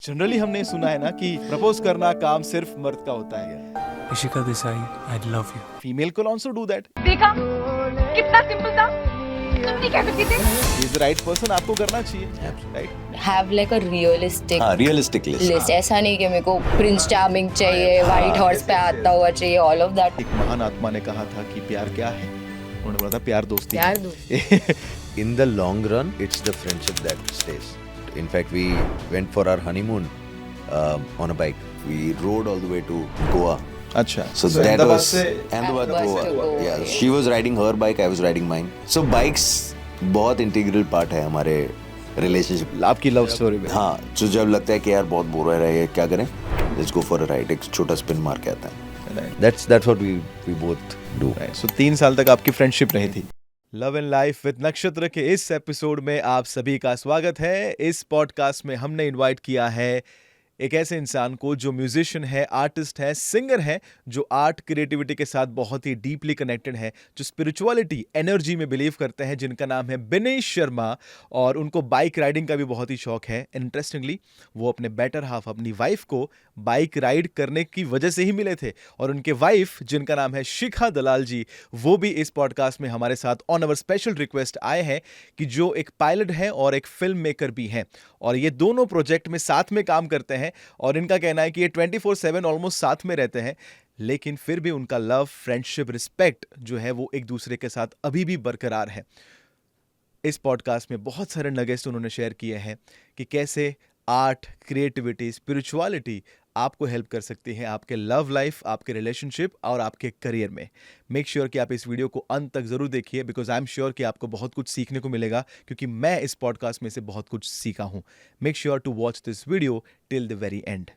Generally हमने सुना है ना कि प्रपोज करना काम सिर्फ मर्द का होता है. Ishika Desai, I love you. Female can also do that. देखा कितना सिंपल था. तुम नहीं कह सकती थी. He is the right person. आपको करना चाहिए. Right? have like a realistic realistic list. list. ऐसा नहीं कि मेरे को प्रिंस चार्मिंग चाहिए, व्हाइट हॉर्स पे आता हुआ चाहिए, ऑल ऑफ दैट. एक महान आत्मा ने कहा था कि प्यार क्या है. उन्होंने बोला था प्यार दोस्ती. प्यार दो. In the long run, it's the friendship that stays. In fact, we went for our honeymoon on a bike. We rode all the way to Goa. अच्छा. So that अहमदाबाद was से Ahmedabad Ahmedabad Goa. to Goa, Yeah, yeah. she was riding her bike, I was riding mine. So bikes बहुत integral part है हमारे relationship. आपकी love story में. हाँ, तो जब लगता है कि यार बहुत बोर हो रहा है, क्या करें? Let's go for a ride. एक छोटा स्पिन मार के आता है. That's what we both do. सो 3 साल तक आपकी फ्रेंडशिप रही थी. लव एंड लाइफ विद नक्षत्र के इस एपिसोड में आप सभी का स्वागत है. इस पॉडकास्ट में हमने इनवाइट किया है एक ऐसे इंसान को जो म्यूजिशियन है, आर्टिस्ट है, सिंगर है, जो आर्ट क्रिएटिविटी के साथ बहुत ही डीपली कनेक्टेड है, जो स्पिरिचुअलिटी एनर्जी में बिलीव करते हैं, जिनका नाम है बिनेश शर्मा. और उनको बाइक राइडिंग का भी बहुत ही शौक है. इंटरेस्टिंगली वो अपने बेटर हाफ अपनी वाइफ को बाइक राइड करने की वजह से ही मिले थे. और उनके वाइफ जिनका नाम है शिखा दलाल जी, वो भी इस पॉडकास्ट में हमारे साथ ऑन अवर स्पेशल रिक्वेस्ट आए हैं कि जो एक पायलट है और एक फिल्म मेकर भी हैं. और ये दोनों प्रोजेक्ट में साथ में काम करते हैं. और इनका कहना है कि ये 24/7 ऑलमोस्ट साथ में रहते हैं, लेकिन फिर भी उनका लव, फ्रेंडशिप, रिस्पेक्ट जो है वो एक दूसरे के साथ अभी भी बरकरार है. इस पॉडकास्ट में बहुत सारे नगेट्स उन्होंने शेयर किए हैं कि कैसे आर्ट, क्रिएटिविटी, स्पिरिचुअलिटी आपको हेल्प कर सकती है आपके लव लाइफ, आपके रिलेशनशिप और आपके करियर में. मेक श्योर कि आप इस वीडियो को अंत तक जरूर देखिए, बिकॉज आई एम श्योर कि आपको बहुत कुछ सीखने को मिलेगा, क्योंकि मैं इस पॉडकास्ट में से बहुत कुछ सीखा हूं. Make sure to watch this video till the very end.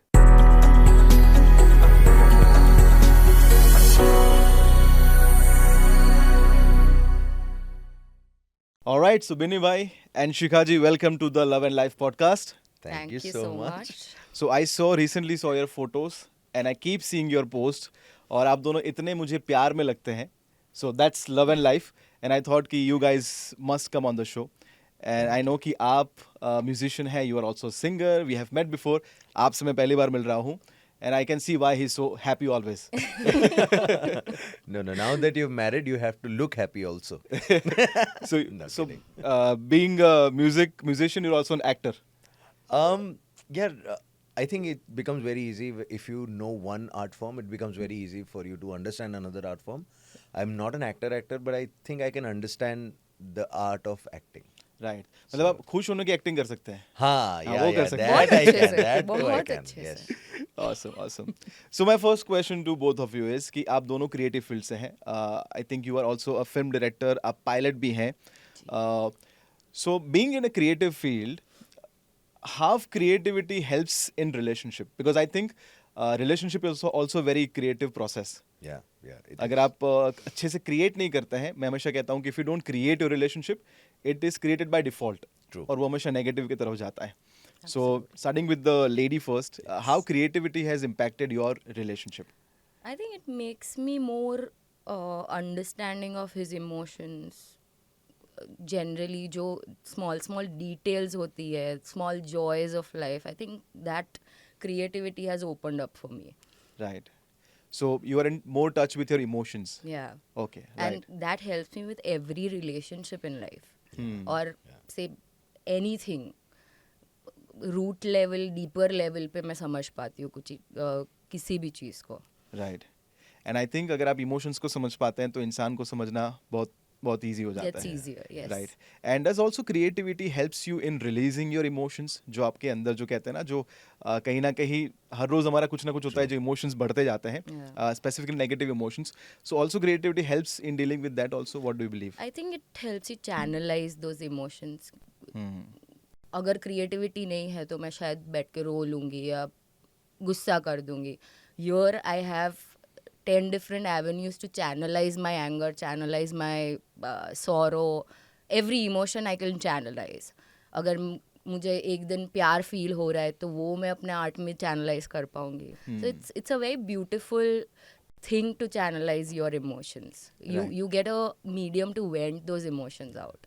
Alright, so Bini bhai and Shikha ji, welcome to the Love and Life podcast. Thank you so much. So I recently saw your photos and I keep seeing your post. और आप दोनों इतने मुझे प्यार में लगते हैं. So that's Love and Life. And I thought कि you guys must come on the show. And I know कि आप musician हैं, you are also a singer. We have met before. आपसे मैं पहली बार मिल रहा हूँ. And I can see why he's so happy always. No, now that you've married, you have to look happy also. So kidding. Being a musician, you're also an actor. I think it becomes very easy if you know one art form. It becomes very easy for you to understand another art form. I'm not an actor, but I think I can understand the art of acting. Right. मतलब आप खुश होने की acting कर सकते हैं. हाँ, वो कर सकते हैं. that I अच्छे can. से, That too I बहुत can. अच्छे Yes. से. Awesome. So my first question to both of you is कि आप दोनों क्रिएटिव फील्ड से हैं. I think you are also a film director, आप पायलट भी हैं. So being in a creative field, how creativity helps in relationship? Because I think relationship is also a very creative process. Yeah. It अगर is. आप अच्छे से create नहीं करते हैं, मैं हमेशा कहता हूँ कि if you don't create your relationship, it is created by default. True. और वो हमेशा नेगेटिव की तरफ जाता है. So starting with the lady first, how creativity has impacted your relationship? I think it makes me more understanding of his emotions. Generally, जो small details होती है, small joys of life. I think that creativity has opened up for me. Right. So you are in more touch with your emotions. Yeah. Okay. Right. And that helps me with every relationship in life. Or say anything. Root level, deeper level पे मैं समझ पाती हूँ कुछ किसी भी चीज़ को. Right. And I think अगर आप इमोशंस को समझ पाते हैं तो इंसान को समझना बहुत ईजी हो जाता Gets है. easier, yes. Right. And does also creativity helps you in releasing your emotions, जो आपके अंदर जो कहते हैं ना, जो कहीं ना कहीं हर रोज हमारा कुछ ना कुछ होता है, जो इमोशंस बढ़ते जाते हैं, specifically negative emotions. So also creativity helps in dealing with that also. What do you believe? I think it helps you channelize those emotions. अगर क्रिएटिविटी नहीं है तो मैं शायद बैठ के रो लूँगी या गुस्सा कर दूँगी. Here I have 10 different avenues to channelize my anger, channelize my sorrow. Every emotion I can channelize. अगर मुझे एक दिन प्यार फील हो रहा है तो वो मैं अपने आर्ट में चैनलाइज कर पाऊंगी. So it's a very beautiful thing to channelize your emotions. You get a medium to vent those emotions out.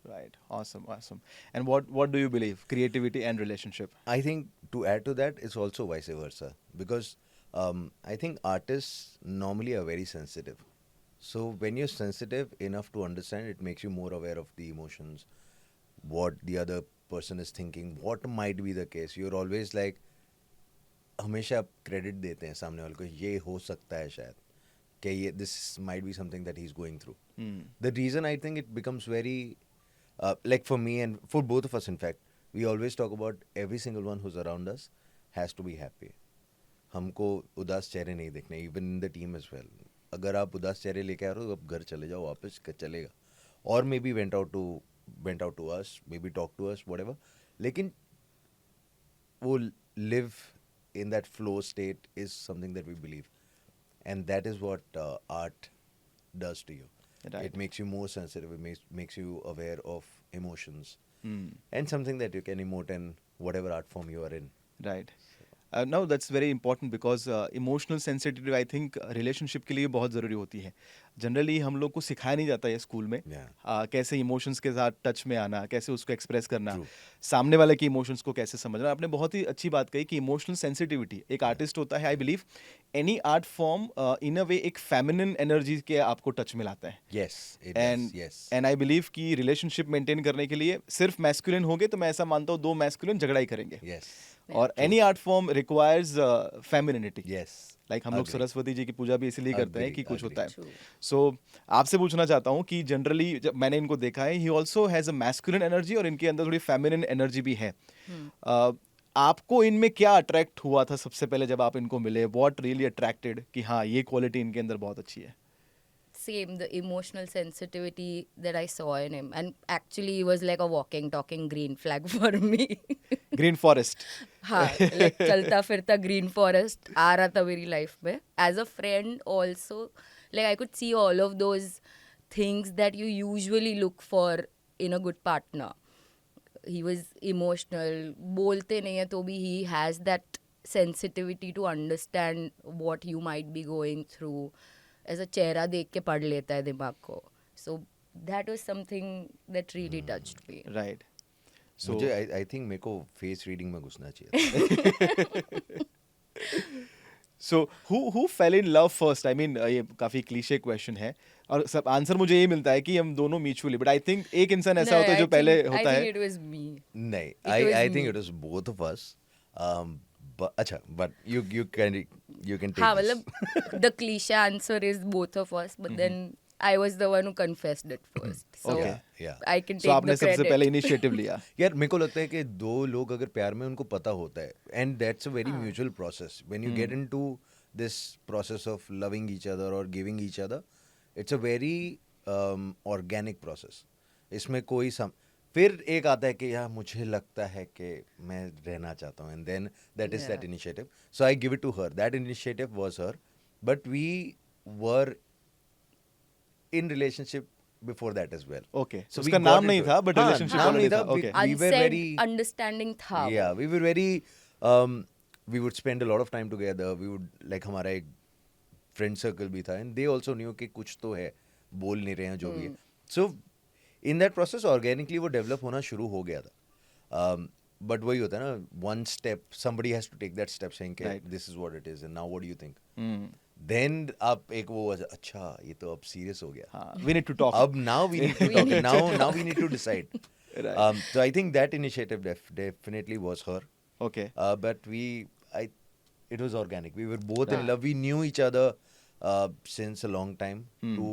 Right. Awesome. Awesome. And what do you believe? Creativity and relationship. I think to add to that, it's also vice versa because I think artists normally are very sensitive. So when you're sensitive enough to understand, it makes you more aware of the emotions, what the other person is thinking, what might be the case. You're always like, हमेशा आप credit देते हैं सामने वाले को, ये हो सकता है शायद कि ये this might be something that he is going through. The reason I think it becomes very like for me and for both of us, in fact, we always talk about every single one who's around us has to be happy. हमको उदास चेहरे नहीं देखने, even in the team as well. अगर आप उदास चेहरे लेके आ रहे हो, अब घर चले जाओ वापस, चलेगा. और maybe went out to us, maybe talk to us, whatever. लेकिन वो live in that flow state is something that we believe, and that is what art does to you. Right. It makes you more sensitive. It makes you aware of emotions, and something that you can emote in whatever art form you are in. Right. Now that's very important because emotional sensitivity I think relationship के लिए बहुत ज़रूरी होती है. Generally हम लोग को सिखाया नहीं जाता है स्कूल में. Yeah. कैसे इमोशंस के साथ टच में आना, कैसे उसको एक्सप्रेस करना, True. सामने वाले की इमोशंस को कैसे समझना. आपने बहुत ही अच्छी बात कही कि इमोशनल सेंसिटिविटी एक आर्टिस्ट होता है. I believe any art form in a way एक फेमिनिन एनर्जी के आपको टच में लाता है. Yes, it and does. Yes. And I believe कि रिलेशनशिप मेंटेन करने के लिए सिर्फ मैस्कुलिन होंगे तो मैं ऐसा मानता हूँ 2 मैस्कुलिन झगड़ा ही करेंगे. Yes. और any art form requires femininity. Yes. Like हम लोग Agree. सरस्वती जी की पूजा भी इसलिए करते हैं Agree, कि कुछ agree. होता है. True. सो आपसे पूछना चाहता हूँ कि जनरली जब मैंने इनको देखा है, he also has a masculine energy और इनके अंदर थोड़ी फेमिनिन एनर्जी भी है. आपको इनमें क्या अट्रैक्ट हुआ था सबसे पहले जब आप इनको मिले? व्हाट रियली अट्रैक्टेड कि हाँ ये क्वालिटी इनके अंदर बहुत अच्छी है? Same, the emotional sensitivity that I saw in him, and actually he was like a walking talking green flag for me. Green forest. हाँ, like चलता फिरता green forest आ रहा था मेरी लाइफ में. As a friend also, like I could see all of those things that you usually look for in a good partner. He was emotional, बोलते नहीं है तो भी he has that sensitivity to understand what you might be going through. ऐसा चेहरा देख के पढ़ लेता है दिमाग को. So that was something that really touched me. Right. So मुझे आई थिंक मेरे को फेस रीडिंग में घुसना चाहिए. So who fail in love first? I mean ये काफी क्लीशे क्वेश्चन है और सब आंसर मुझे यही मिलता है कि हम दोनों म्यूचुअली, बट आई थिंक एक इंसान ऐसा होता है जो पहले होता I है. think it was me. नहीं, It was I me. think it was both of us. But अच्छा, but you can take हाँ, this. मतलब the cliche answer is both of us, but then I was the one who confessed it first. So Okay. Yeah. I can so take आपने the सबसे credit. पहले initiative लिया. यार मेरे को लगता है कि दो लोग अगर प्यार में उनको पता होता है, and that's a very mutual process. When you get into this process of loving each other और giving each other, it's a very organic process. इसमें कोई फिर एक आता है कि यार मुझे लगता है कि मैं रहना चाहता हूँ, and then that is that initiative. So I give it to her. That initiative was her, but we were in relationship before that as well. Okay. So उसका we नाम got नहीं into था, it. but हाँ, relationship नाम already नहीं था. था. Okay. We were Unsaid very understanding था. yeah, we were very we would spend a lot of time together. We would like हमारा एक friend circle भी था, and they also knew कि कुछ तो है, बोल नहीं रहे हैं जो भी है. So in that process organically वो develop होना शुरू हो गया था. But वही होता है ना, one step, somebody has to take that step saying कि Right. this is what it is, and now what do you think? Hmm. Then आप एक वो अच्छा ये तो अब serious हो गया. हाँ, we need to talk. अब now we need to We talk. need Now we need to decide. Right. So I think that initiative definitely was her. Okay. But it was organic. We were both in Right. love. We knew each other since a long time to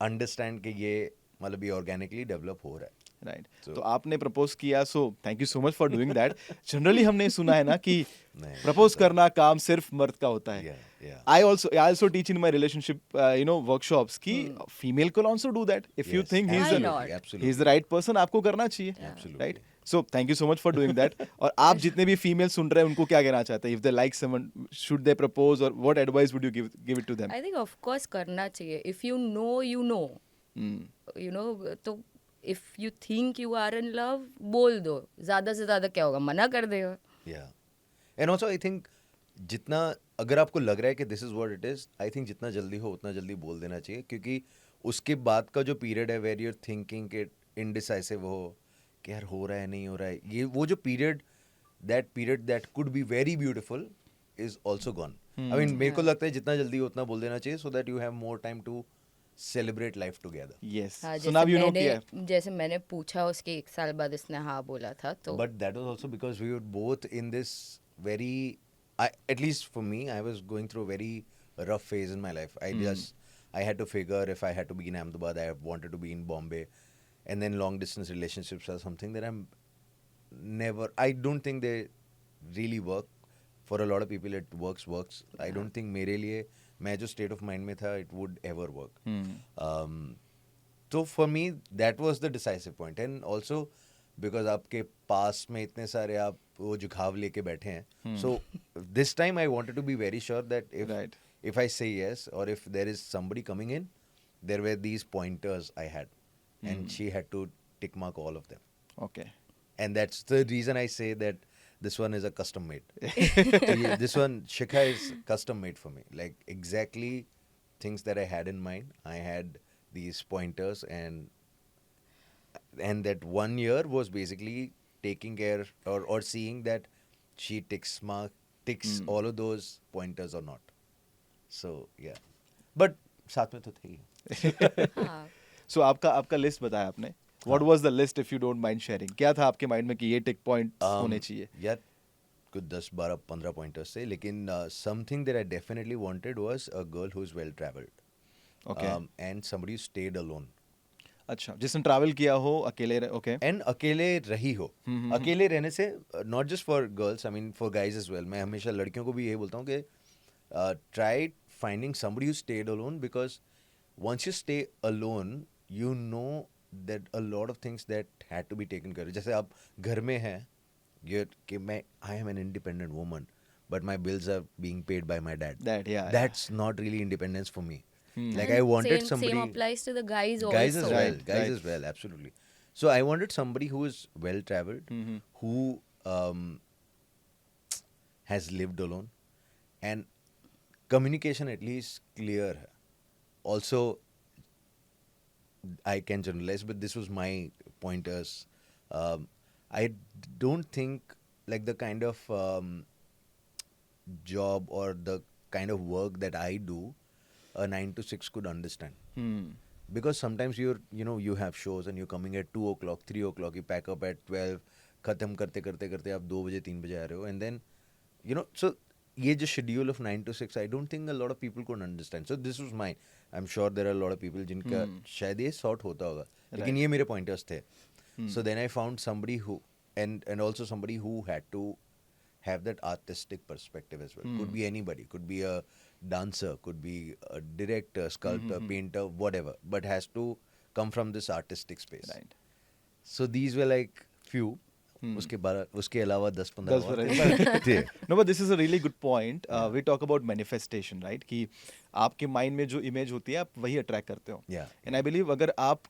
understand कि ये मतलब ये organically develop हो रहा है. Right. So- तो आपने propose किया, so thank you so much for doing that. Generally हमने सुना है ना कि नहीं, प्रपोज करना काम सिर्फ मर्द का होता है. Yeah. I also teach in my relationship workshops कि female can also do that if you Yes, think Why he's not? he's the right person. आपको करना चाहिए. Absolutely. Right. So thank you so much for doing that. और आप जितने भी female सुन रहे हैं उनको क्या कहना चाहते हैं? If they like someone, should they propose, or what advice would you give it to them? I think of course करना चाहिए. If you know, you know. Hmm. You know, तो if you think you are in love, बोल दो. ज़्यादा से ज़्यादा क्या होगा? मना कर देगा. Yeah. And also I think जितना अगर आपको लग रहा है कि this is what it is, I think जितना जल्दी हो उतना जल्दी बोल देना चाहिए, क्योंकि उसके बाद का जो पीरियड है वेर यूर थिंकिंग कि indecisive हो कि यार हो रहा है नहीं हो रहा है, ये वो जो period that could be very beautiful is also gone. I mean मेरे को लगता है जितना जल्दी उतना बोल देना चाहिए, so that you have more time to celebrate life together. Yes हाँ, सो नाउ यू नो जैसे मैंने पूछा उसके 1 साल बाद उसने हाँ बोला था तो But that was also because we were both in this very, at least for me, I was going through a very rough phase in my life. I had to figure if I had to be in Ahmedabad, I wanted to be in Bombay. And then long distance relationships are something that I don't think they really work. For a lot of people, it works. I don't think मेरे लिए, मैं जो state of mind में था, it would ever work. So for me, that was the decisive point. And also, because आपके पास में इतने सारे आप वो झुकाव लेके बैठे हैं, so this time I wanted to be very sure that Right. if I say yes, or if there is somebody coming in, there were these pointers I had, and she had to tick mark all of them. Okay And that's the reason I say that this one is a custom made. This one, Shikha, is custom made for me. Like exactly things that I had in mind. I had these pointers, and that 1 year was basically taking care or seeing that she ticks all of those pointers or not. So yeah, but साथ में तो थे ही. हाँ सो आपका list बताया आपने what was the list if you don't mind sharing क्या था आपके माइंड में कि ये टिक पॉइंट्स होने चाहिए यार कुछ 10 12 15 पॉइंटर्स थे, लेकिन something that I definitely wanted was a girl who is well travelled okay and somebody stayed alone, अच्छा जिसने ट्रैवल किया हो अकेले ओके एंड अकेले रही हो. अकेले रहने से not just for girls, I mean for guys as well. मैं हमेशा लड़कियों को भी यही बोलता हूँ कि try finding somebody who stayed alone, because once you stay alone, you know that a lot of things that had to be taken care of. जैसे आप घर में हैं, कि I am an independent woman, but my bills are being paid by my dad. That's not really independence for me. Like I wanted somebody. same applies to the guys also. Guys as well, Right. as well, absolutely. So I wanted somebody who is well traveled, who has lived alone, and communication at least clear. Also, I can generalize, but this was my pointers. I don't think like the kind of job or the kind of work that I do, a 9 to 6 could understand. Because sometimes you have shows and you're coming at 2 o'clock, 3 o'clock, you pack up at 12, खत्म करते करते करते आप 2 बजे 3 बजे आ रहे हो, and then so ये जो schedule of 9 to 6, I don't think a lot of people could understand. So this was mine. I'm sure there are a lot of people जिनका शायद ये sort होता होगा, लेकिन ये मेरे pointers थे. So then I found somebody who and also somebody who had to have that artistic perspective as well. Could be anybody, could be a dancer, could be a director, sculptor, painter, whatever, but has to come from this artistic space. Right So these were like few. उसके अलावा 10-15 और थे. No but this is a really good point we talk about manifestation right कि आपके mind में जो image होती है आप वही अट्रैक्ट करते हो Yeah. एंड आई बिलीव अगर आप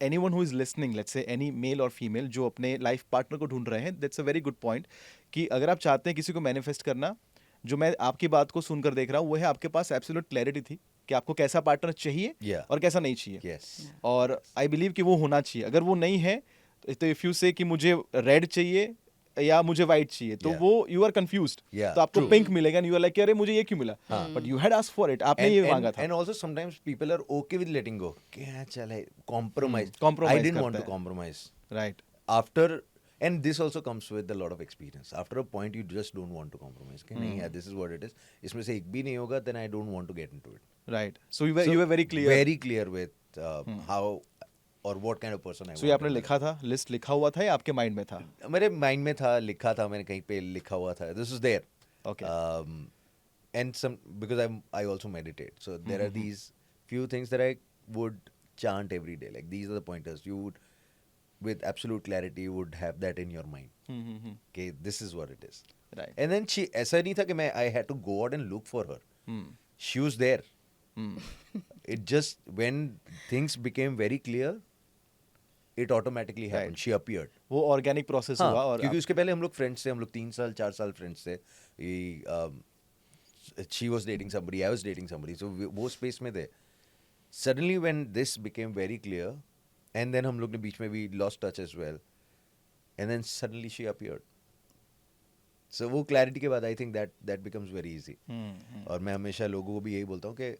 anyone who is listening let's say any male और फीमेल जो अपने लाइफ पार्टनर को ढूंढ रहे हैं that's a very good point कि अगर आप चाहते हैं किसी को मैनिफेस्ट करना, जो मैं आपकी बात को सुनकर देख रहा हूँ वो है आपके पास एब्सोल्यूट क्लैरिटी थी कि आपको कैसा पार्टनर चाहिए Yeah. और कैसा नहीं चाहिए. Yes. और आई बिलीव कि वो होना चाहिए. अगर वो नहीं है तो इफ यू से कि मुझे रेड चाहिए या मुझे वाइट चाहिए तो Yeah. वो यू आर कंफ्यूज्ड. Yeah, तो आपको true. पिंक मिलेगा एंड यू आर लाइक अरे मुझे ये क्यों मिला, but you had asked for it, आपने ये मांगा था. And also sometimes people are okay with letting go. क्या चले, compromise. compromise I didn't करता want to है. compromise. Right After, and this also comes with a lot of experience. After a point, you just don't want to compromise. कि नहीं यार, this is what it is. इसमें से एक भी नहीं होगा, then I don't want to get into it. Right. So you were very clear. Very clear with how or what kind of person I सो ये आपने wanted. लिखा था, लिस्ट लिखा हुआ था या आपके माइंड में था? मेरे माइंड में था, लिखा था मैंने, कहीं पे लिखा हुआ था. This is there. Okay. And some, because I also meditate, so there are these few things that I would chant every day. Like these are the pointers. You would, with absolute clarity, you would have that in your mind. Okay, this is what it is. Right. And then ऐसा नहीं था कि I had to go out and look for her. She was there. It just, when things became very clear, it automatically happened. Right. She appeared. वो organic process हाँ, हुआ. और क्योंकि उसके पहले हम लोग फ्रेंड्स थे, हम लोग 3 साल 4 साल फ्रेंड्स थे. She was dating somebody, I was dating somebody, so वो स्पेस में थे. Suddenly when this became very clear, And then हम लोग ने बीच में भी lost touch as well. And then suddenly she appeared. So वो clarity के बाद I think that becomes very easy. और मैं हमेशा लोगों को भी यही बोलता हूँ कि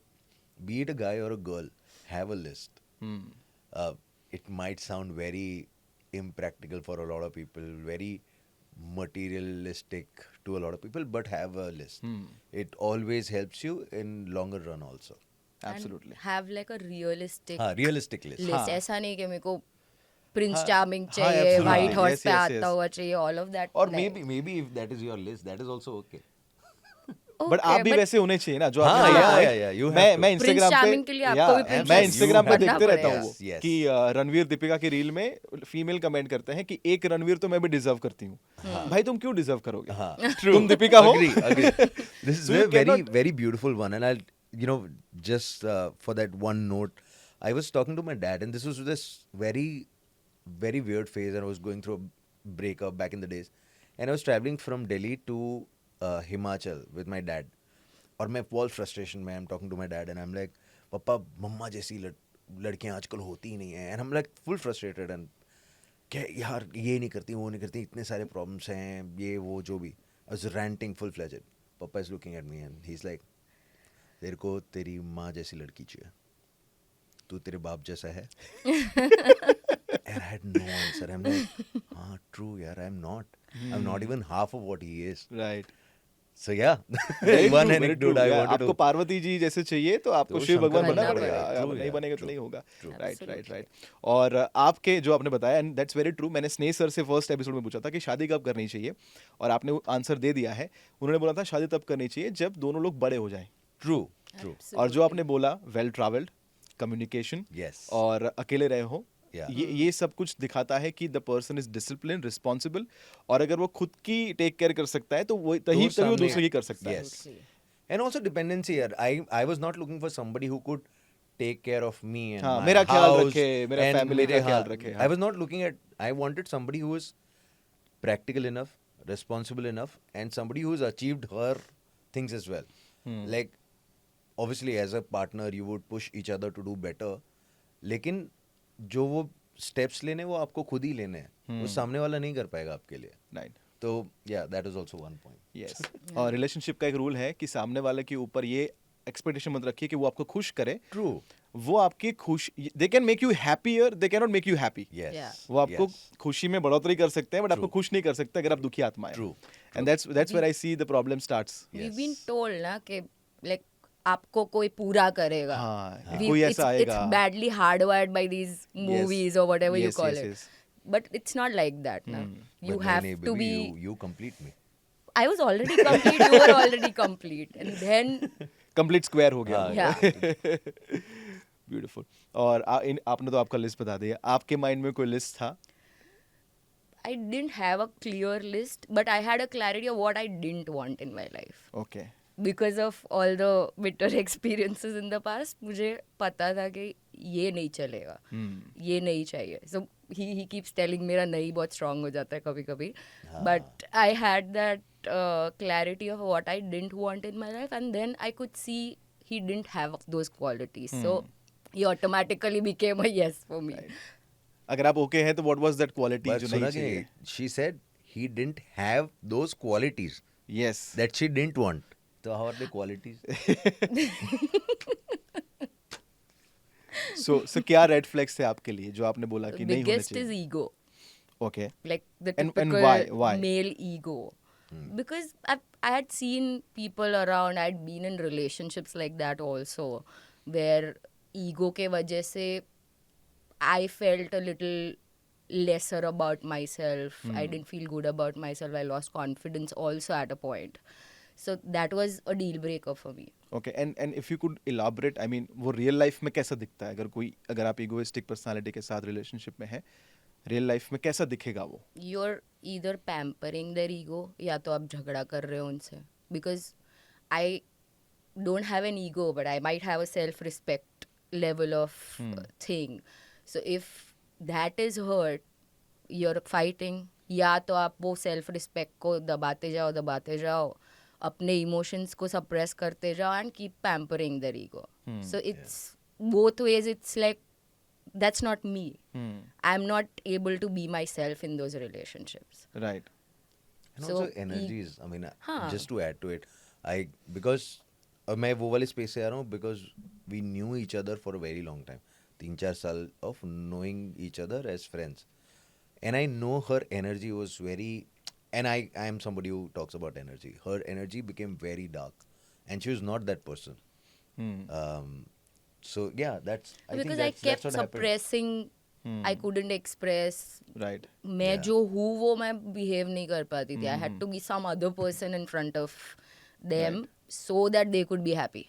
be it a guy or a girl, have a list. It might sound very impractical for a lot of people, very materialistic to a lot of people, but have a list. It always helps you in longer run also. Absolutely. Have like a realistic हाँ, realistic list. List. ऐसा नहीं कि मेरे को Prince हाँ, charming हाँ, चाहिए, absolutely. White horse Yes, पे yes, आता yes. हुआ चाहिए, all of that. Or maybe if that is your list, that is also okay. But आप भी वैसे होने चाहिए ना जो हाँ, आपने yeah, बोला। yeah, yeah, you have to. मैं इंस्टाग्राम Charming के पे लिए आपको भी मैं princess इंस्टाग्राम पे बनना देखते रहता पड़ेगा. हूँ वो Yes. कि रणवीर दीपिका की रील में फीमेल कमेंट करते हैं कि एक रणवीर तो मैं भी डिजर्व करती हूँ। भाई तुम क्यों डिजर्व करोगे? हाँ, तुम दीपिका हो? Agree. This is So you a very, cannot- very beautiful one. And just for that one note, I was talking to my dad, and this was this very, very weird phase, and I was going through a breakup back in the days. And I was traveling from Delhi to Himachal with my dad. और मैं बहुत frustration में I am talking to my dad and I am like पापा मम्मा जैसी लड़कियां आजकल होती ही नहीं है एंड हम लाइक फुल फ्रस्ट्रेटेड एंड क्या यार ये नहीं करती वो नहीं करती इतने सारे प्रॉब्लम्स हैं ये वो जो भी I was ranting full fledged. Papa is looking at me and he is like तेरे को तेरी माँ जैसी लड़की चाहिए, तू तेरे बाप जैसा है. And I had no answer. I'm like, true, यार, I'm not even half of what he is. Right. So yeah, Very one true, very anecdote true. I Yeah, wanted आपको to. पार्वती जी जैसे चाहिए तो आपको तो शिव शंकर भगवान बनना बनना पड़ेगा, पड़ेगा. आप True, नहीं yeah, बनेगा तो true, नहीं होगा. true. Right right Absolutely. Right. और आपके जो आपने बताया एंड दैट्स वेरी ट्रू, मैंने स्नेह सर से फर्स्ट एपिसोड में पूछा था कि शादी कब करनी चाहिए और आपने आंसर दे दिया है. उन्होंने बोला था शादी तब करनी चाहिए जब दोनों लोग बड़े हो जाएं. True, true. और जो आपने बोला वेल ट्रैवल्ड, कम्युनिकेशन Yes. और अकेले रहे हो, Yeah. ये सब कुछ दिखाता है कि the person is discipline, responsible, और अगर वो खुद की टेक केयर कर सकता है तो वो तभी वो सामने- दूसरे की कर सकता है. Yes. And also dependency here. I was not looking for somebody who could take care of me and हाँ, my मेरा ख्याल house रखे, मेरा and family का मेरे- ख्याल हाँ, रखे, I हाँ. was not looking at. I wanted somebody who was practical enough, responsible enough, and somebody who's achieved her things as well. Like obviously as a partner you would push each other to do better. लेकिन जो वो steps लेने वो आपको खुद ही लेने हैं, वो सामने वाला नहीं कर पाएगा आपके लिए. राइट. तो yeah, that is also one point. Yes. और रिलेशनशिप का एक रूल है कि सामने वाले के ऊपर ये एक्सपेक्टेशन मत रखिए कि वो आपको खुश करे. True. वो आपकी खुश, they can make you happier, they can not make you happy. Yes. Yeah. वो आपको Yes. खुशी में बढ़ोतरी कर सकते हैं बट आपको True. खुश नहीं कर सकते अगर आप दुखी आत्मा है. True. And that's where I see the problem starts. We've been told ना कि like आपको कोई पूरा करेगा. हाँ, We- कोई ऐसा it's आएगा. badly hardwired by these movies or whatever you Yes, call yes, it. yes. But it's not like that ना. You But have नहीं, to baby, be. you complete me. I was already complete. You were already complete, and then complete square हो गया. हाँ. yeah. Beautiful. और आपने तो आपका list बता दिया. आपके माइंड में कोई लिस्ट था? I didn't have a clear list, but I had a clarity of what I didn't want in my life. Okay. Because of all the bitter experiences in the past, मुझे पता था कि ये नहीं चलेगा, ये नहीं चाहिए. So he keeps telling मेरा नहीं बहुत strong हो जाता है कभी कभी. But I had that clarity of what I didn't want in my life, and then I could see he didn't have those qualities. So he automatically became a yes for me. अगर आप okay हैं तो what was that quality But जो सुना नहीं कि चाहिए? she said he didn't have those qualities yes. that she didn't want. So how are the qualities? सो क्या रेड फ्लैग्स थे आपके लिए जो आपने बोला कि नहीं होने Biggest is चाहिए? ego. Okay. Like the And typical why? male ego. Because I had seen people around, I had been in relationships like that also, where ego के वजह से I felt a little lesser about myself. I didn't feel good about myself. I lost confidence also at a point. So that was a deal breaker for me. Okay. And if you could elaborate, I mean वो real life में कैसा दिखता है? अगर आप egoistic personality के साथ relationship में है, रियल लाइफ में कैसा दिखेगा वो? You're either pampering their ego या तो आप झगड़ा कर रहे हो उनसे. Because I don't have an ego, but I might have a self-respect level of thing. So if that is hurt, you're fighting. या तो आप वो self-respect को दबाते जाओ, अपने emotions को suppress करते जाओ and keep pampering their ego. So it's both ways. It's like that's not me. I'm not able to be myself in those relationships. Right And So, also energies. I mean, हाँ. just to add to it, because मैं वो वाले space से आ रहा हूँ because we knew each other for a very long time. 3-4 साल of knowing each other as friends. And I know her energy was very, and I am somebody who talks about energy. Her energy became very dark, and she was not that person. So yeah, that's. I think Because I that's kept what happened. suppressing, I couldn't express. Right मैं Yeah. जो हूँ वो मैं behave नहीं कर पाती थी. I had to be some other person in front of them so that they could be happy.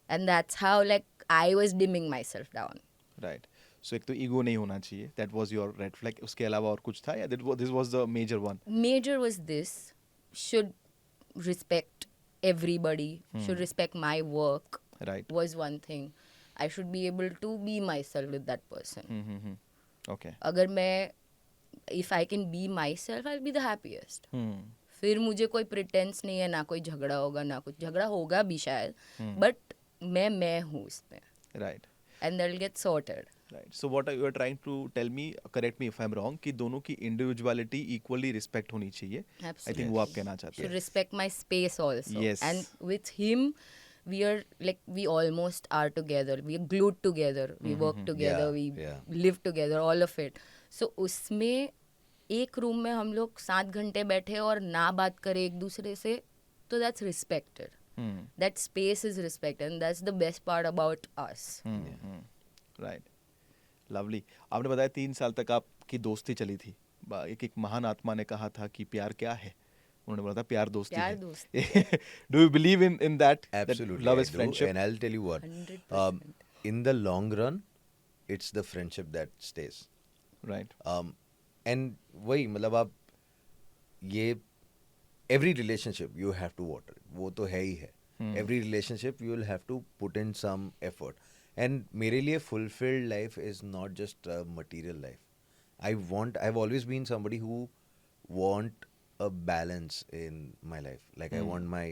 And that's how like I was dimming myself down. Right so एक तो ईगो नहीं होना चाहिए, that was your red flag. उसके अलावा और कुछ था या this was the major one? Major was this: should respect everybody, should respect my work. Right Was one thing. I should be able to be myself with that person. Okay अगर मैं if I can be myself, I'll be the happiest. फिर मुझे कोई pretence नहीं है, ना कोई झगड़ा होगा, ना कुछ झगड़ा होगा भी शायद, बट मैं हूँ इसमें, right and that will get sorted. Right so what you are trying to tell me, correct me if I am wrong, कि दोनों की इंडिविजुअलिटी इक्वली रिस्पेक्ट होनी चाहिए. आई थिंक वो आप कहना चाहते Should हैं. respect my space also. Yes. And with him, we are like, we almost are together. We are glued together. We work together. Yeah, We yeah. live together. All of it. So उसमें एक room में हम लोग 7 घंटे बैठे और ना बात करें एक दूसरे से, तो that's respected. That space is respected, and that's the best part about us. Right lovely. आपने बताया 3 साल तक आपकी दोस्ती चली थी. एक महान आत्मा ने कहा था कि प्यार क्या है, उन्होंने बोला था प्यार दोस्ती प्यार है. दोस्ती. Do you believe in that? Absolutely, love I is do, friendship. and I'll tell you what. 100%. In the long run, it's the friendship that stays. Right And वही मतलब आप ये every relationship you have to water. वो तो है ही है. Every relationship you will have to put in some effort. And मेरे लिए fulfilled life is not just a material life. I've always been somebody who want a balance in my life. Like I want my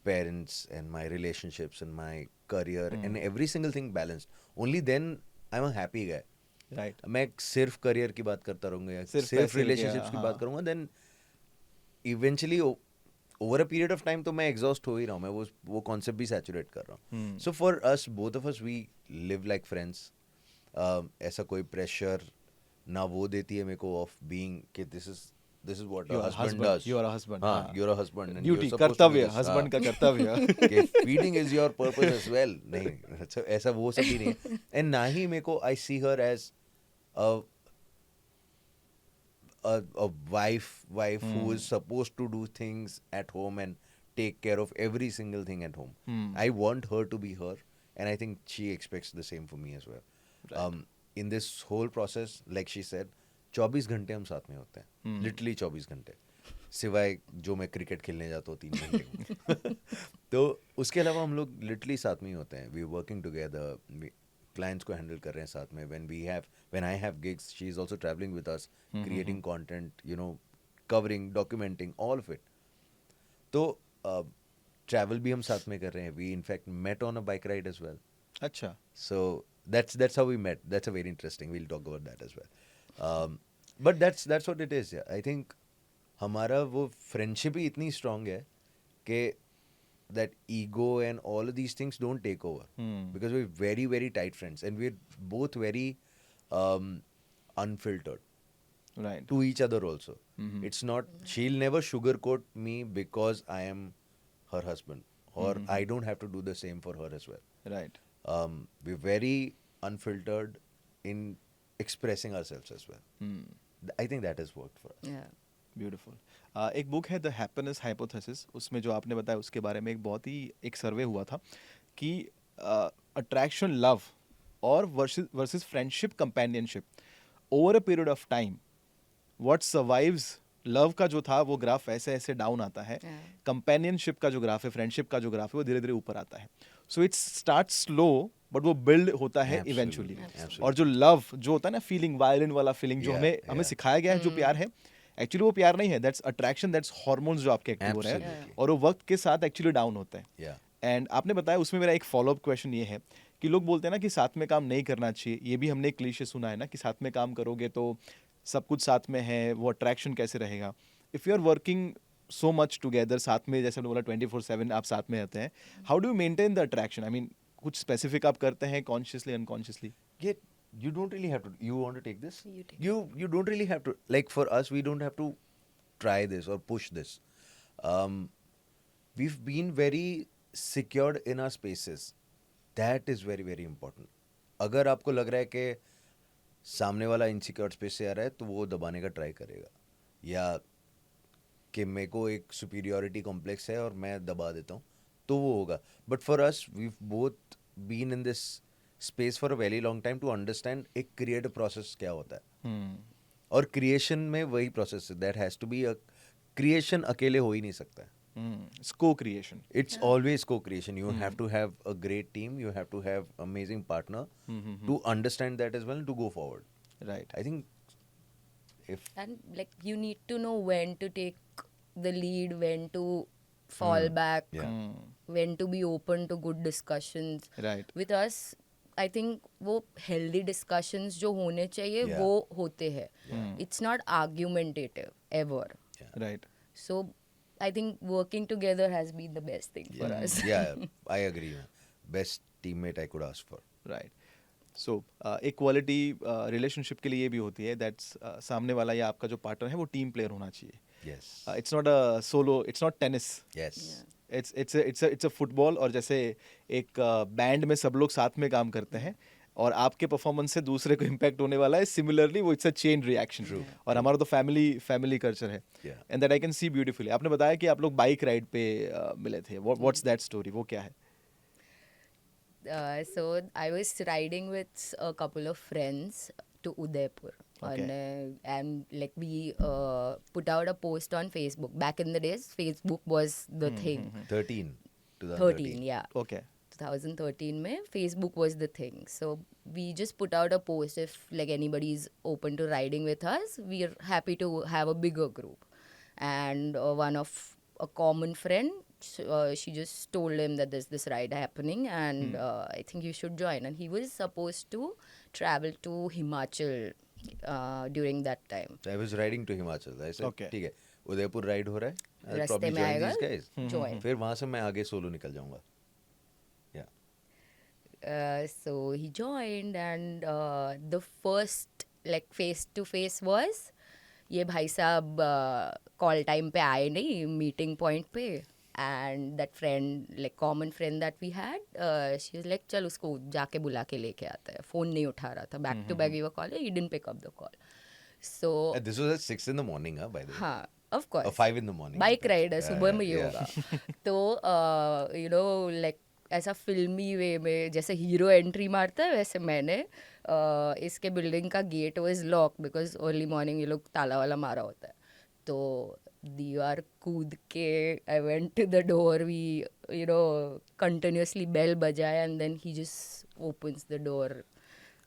parents and my relationships and my career and every single thing balanced. Only then I'm a happy guy. Right मैं सिर्फ career की बात करता रहूँगा या सिर्फ सिर्फ पैसे की, रिलेशनशिप्स की हाँ. बात करूँगा, then eventually over a period of time तो मैं एग्जॉस्ट हो ही रहा हूँ. मैं वो कॉन्सेप्ट भी सैचुरेट कर रहा हूँ. So for us both of us we live like friends. ऐसा कोई प्रेशर ना वो देती है मेरे को ऑफ बीइंग कि this is what You a are husband husband, does. you are a husband, हाँ, हाँ. You are a husband and duty, कर्तव्य, हस्बैंड का कर्तव्य. कि feeding is your purpose as well. नहीं, ऐसा वो सब भी नहीं है. एंड ना ही मेरे को आई सी हर as a wife who is supposed to do things at home and take care of every single thing at home. I want her to be her, and I think she expects the same for me as well. In this whole process, like she said, 24 घंटे हम साथ में होते हैं. Literally 24 घंटे. सिवाय जो मैं क्रिकेट खेलने जाता हूँ 3 घंटे. तो उसके अलावा हम लोग लिटरली साथ में ही होते हैं. We working together. क्लाइंट्स को हैंडल कर रहे हैं साथ में. when I have gigs, she is also traveling with us, creating content, covering, documenting, all of it. तो travel भी हम साथ में कर रहे हैं. We in fact met on a bike ride as well. अच्छा. So that's how we met. That's a very interesting. We'll talk about that as well. But that's what it is. Yeah, I think हमारा वो friendship ही इतनी strong है कि that ego and all of these things don't take over. Because we're very, very tight friends, and we're both very unfiltered Right. to each other also. It's not, she'll never sugarcoat me because I am her husband, or I don't have to do the same for her as well. Right. We're very unfiltered in expressing ourselves as well. I think that has worked for us. Yeah. Beautiful. एक book है the happiness hypothesis. उसमें जो आपने बताया उसके बारे में एक बहुत ही एक सर्वे हुआ था कि अट्रैक्शन लव और versus friendship companionship over a period of time what survives love का जो था वो ग्राफ ऐसे ऐसे डाउन आता है. कंपेनियनशिप का जो ग्राफ है, फ्रेंडशिप का जो ग्राफ है, वो धीरे धीरे ऊपर आता है. So it's start slow but वो बिल्ड होता है Absolutely, इवेंचुअली. absolutely. और जो लव जो होता है ना, फीलिंग, वायलिन वाला फीलिंग जो Yeah, हमें yeah. सिखाया गया है, जो प्यार है, एक्चुअली वो प्यार नहीं है. दैट्स अट्रैक्शन, दैट्स हार्मोन्स जो आपके एक्टिव हो रहे हैं, Absolutely. और वो वक्त के साथ एक्चुअली डाउन होता है. Yeah. एंड आपने बताया, उसमें मेरा एक फॉलोअप क्वेश्चन ये है कि लोग बोलते हैं ना कि साथ में काम नहीं करना चाहिए, ये भी हमने क्लीशे सुना है ना कि साथ में काम करोगे तो सब कुछ साथ में है, वो अट्रैक्शन कैसे रहेगा. If you are working so much together, साथ में जैसे हमने बोला 24/7 आप साथ में रहते हैं, how do you maintain the attraction? I mean कुछ स्पेसिफिक आप करते हैं consciously unconsciously? Yeah, you don't really have to. You want to take this? You take You don't really have to. Like for us, we don't have to try this or push this. We've been very secured in our spaces. That is very very important. अगर आपको लग रहा है कि सामने वाला insecure space से आ रहा है तो वो दबाने का ट्राई करेगा, या कि मेरे को एक सुपीरियोरिटी कॉम्प्लेक्स है और मैं दबा देता हूँ, तो वो होगा. But for us we both been in this space for a very long time to understand एक क्रिएटिव प्रोसेस क्या होता है. और क्रिएशन में वही प्रोसेस है, that has to be a creation. अकेले हो ही नहीं सकता है. को creation. It's always co-creation. You have to have a great team. You have to have amazing partner to understand that as well and to go forward. Right. I think if And like you need to know when to take the lead, when to fall back, yeah. when to be open to good discussions. Right. With us, I think वो healthy discussions जो होने चाहिए Yeah. वो होते हैं. It's not argumentative ever. Right. So I think working together has been the best thing for us. Yeah, I agree. Best teammate I could ask for. Right. So एक quality relationship के लिए ये भी होती है दैट्स सामने वाला या आपका जो पार्टनर है वो टीम प्लेयर होना चाहिए. Yes. It's not a solo, it's not tennis, Yes. It's a football. और जैसे एक बैंड में सब लोग साथ में काम करते हैं और आपके परफॉर्मेंस से दूसरे को इम्पैक्ट होने वाला है, सिमिलरली वो इट्स अ चेन रिएक्शन. और हमारा तो फैमिली कल्चर है Yeah. And that I can see beautifully. आपने बताया कि आप लोग बाइक राइड पे मिले थे. What's that story? वो क्या है? So I was riding with a couple of friends to Udaipur. And like we put out a post on Facebook. Back in the days, Facebook was the thing. 13. 13, yeah. Okay. 2013 में Facebook was the thing. So we just put out a post if like anybody's open to riding with us. We're happy to have a bigger group. And one of a common friend, she just told him that there's this ride happening and I think you should join. And he was supposed to travel to Himachal during that time. So I was riding to Himachal. I said, Okay. ठीक है, Udaipur ride हो रहा है. I'll रास्ते probably में join आएगा, these guys. join. फिर वहाँ से मैं आगे सोलो निकल जाऊंगा. Yeah. So he joined and the first like face to face was ये भाई साहब कॉल टाइम पे आए नहीं मीटिंग पॉइंट पे. And that friend like common friend that we had she was like चल उसको जाके बुला के लेके आता है. फ़ोन नहीं उठा रहा था. Back to back we were calling, he didn't pick up the call. So And this was at 6 in the morning, by the way. हाँ of Or course 5 in the morning. Bike ride है, सुबह में ये Yeah. होगा. तो you know like ऐसा फिल्मी वे में जैसे हीरो एंट्री मारता है वैसे मैंने इसके बिल्डिंग का gate was lock because early morning ये लोग ताला वाला मारा होता है. तो दीवार कूद के I went to the door, we you know continuously bell बजाया and then he just opens the door.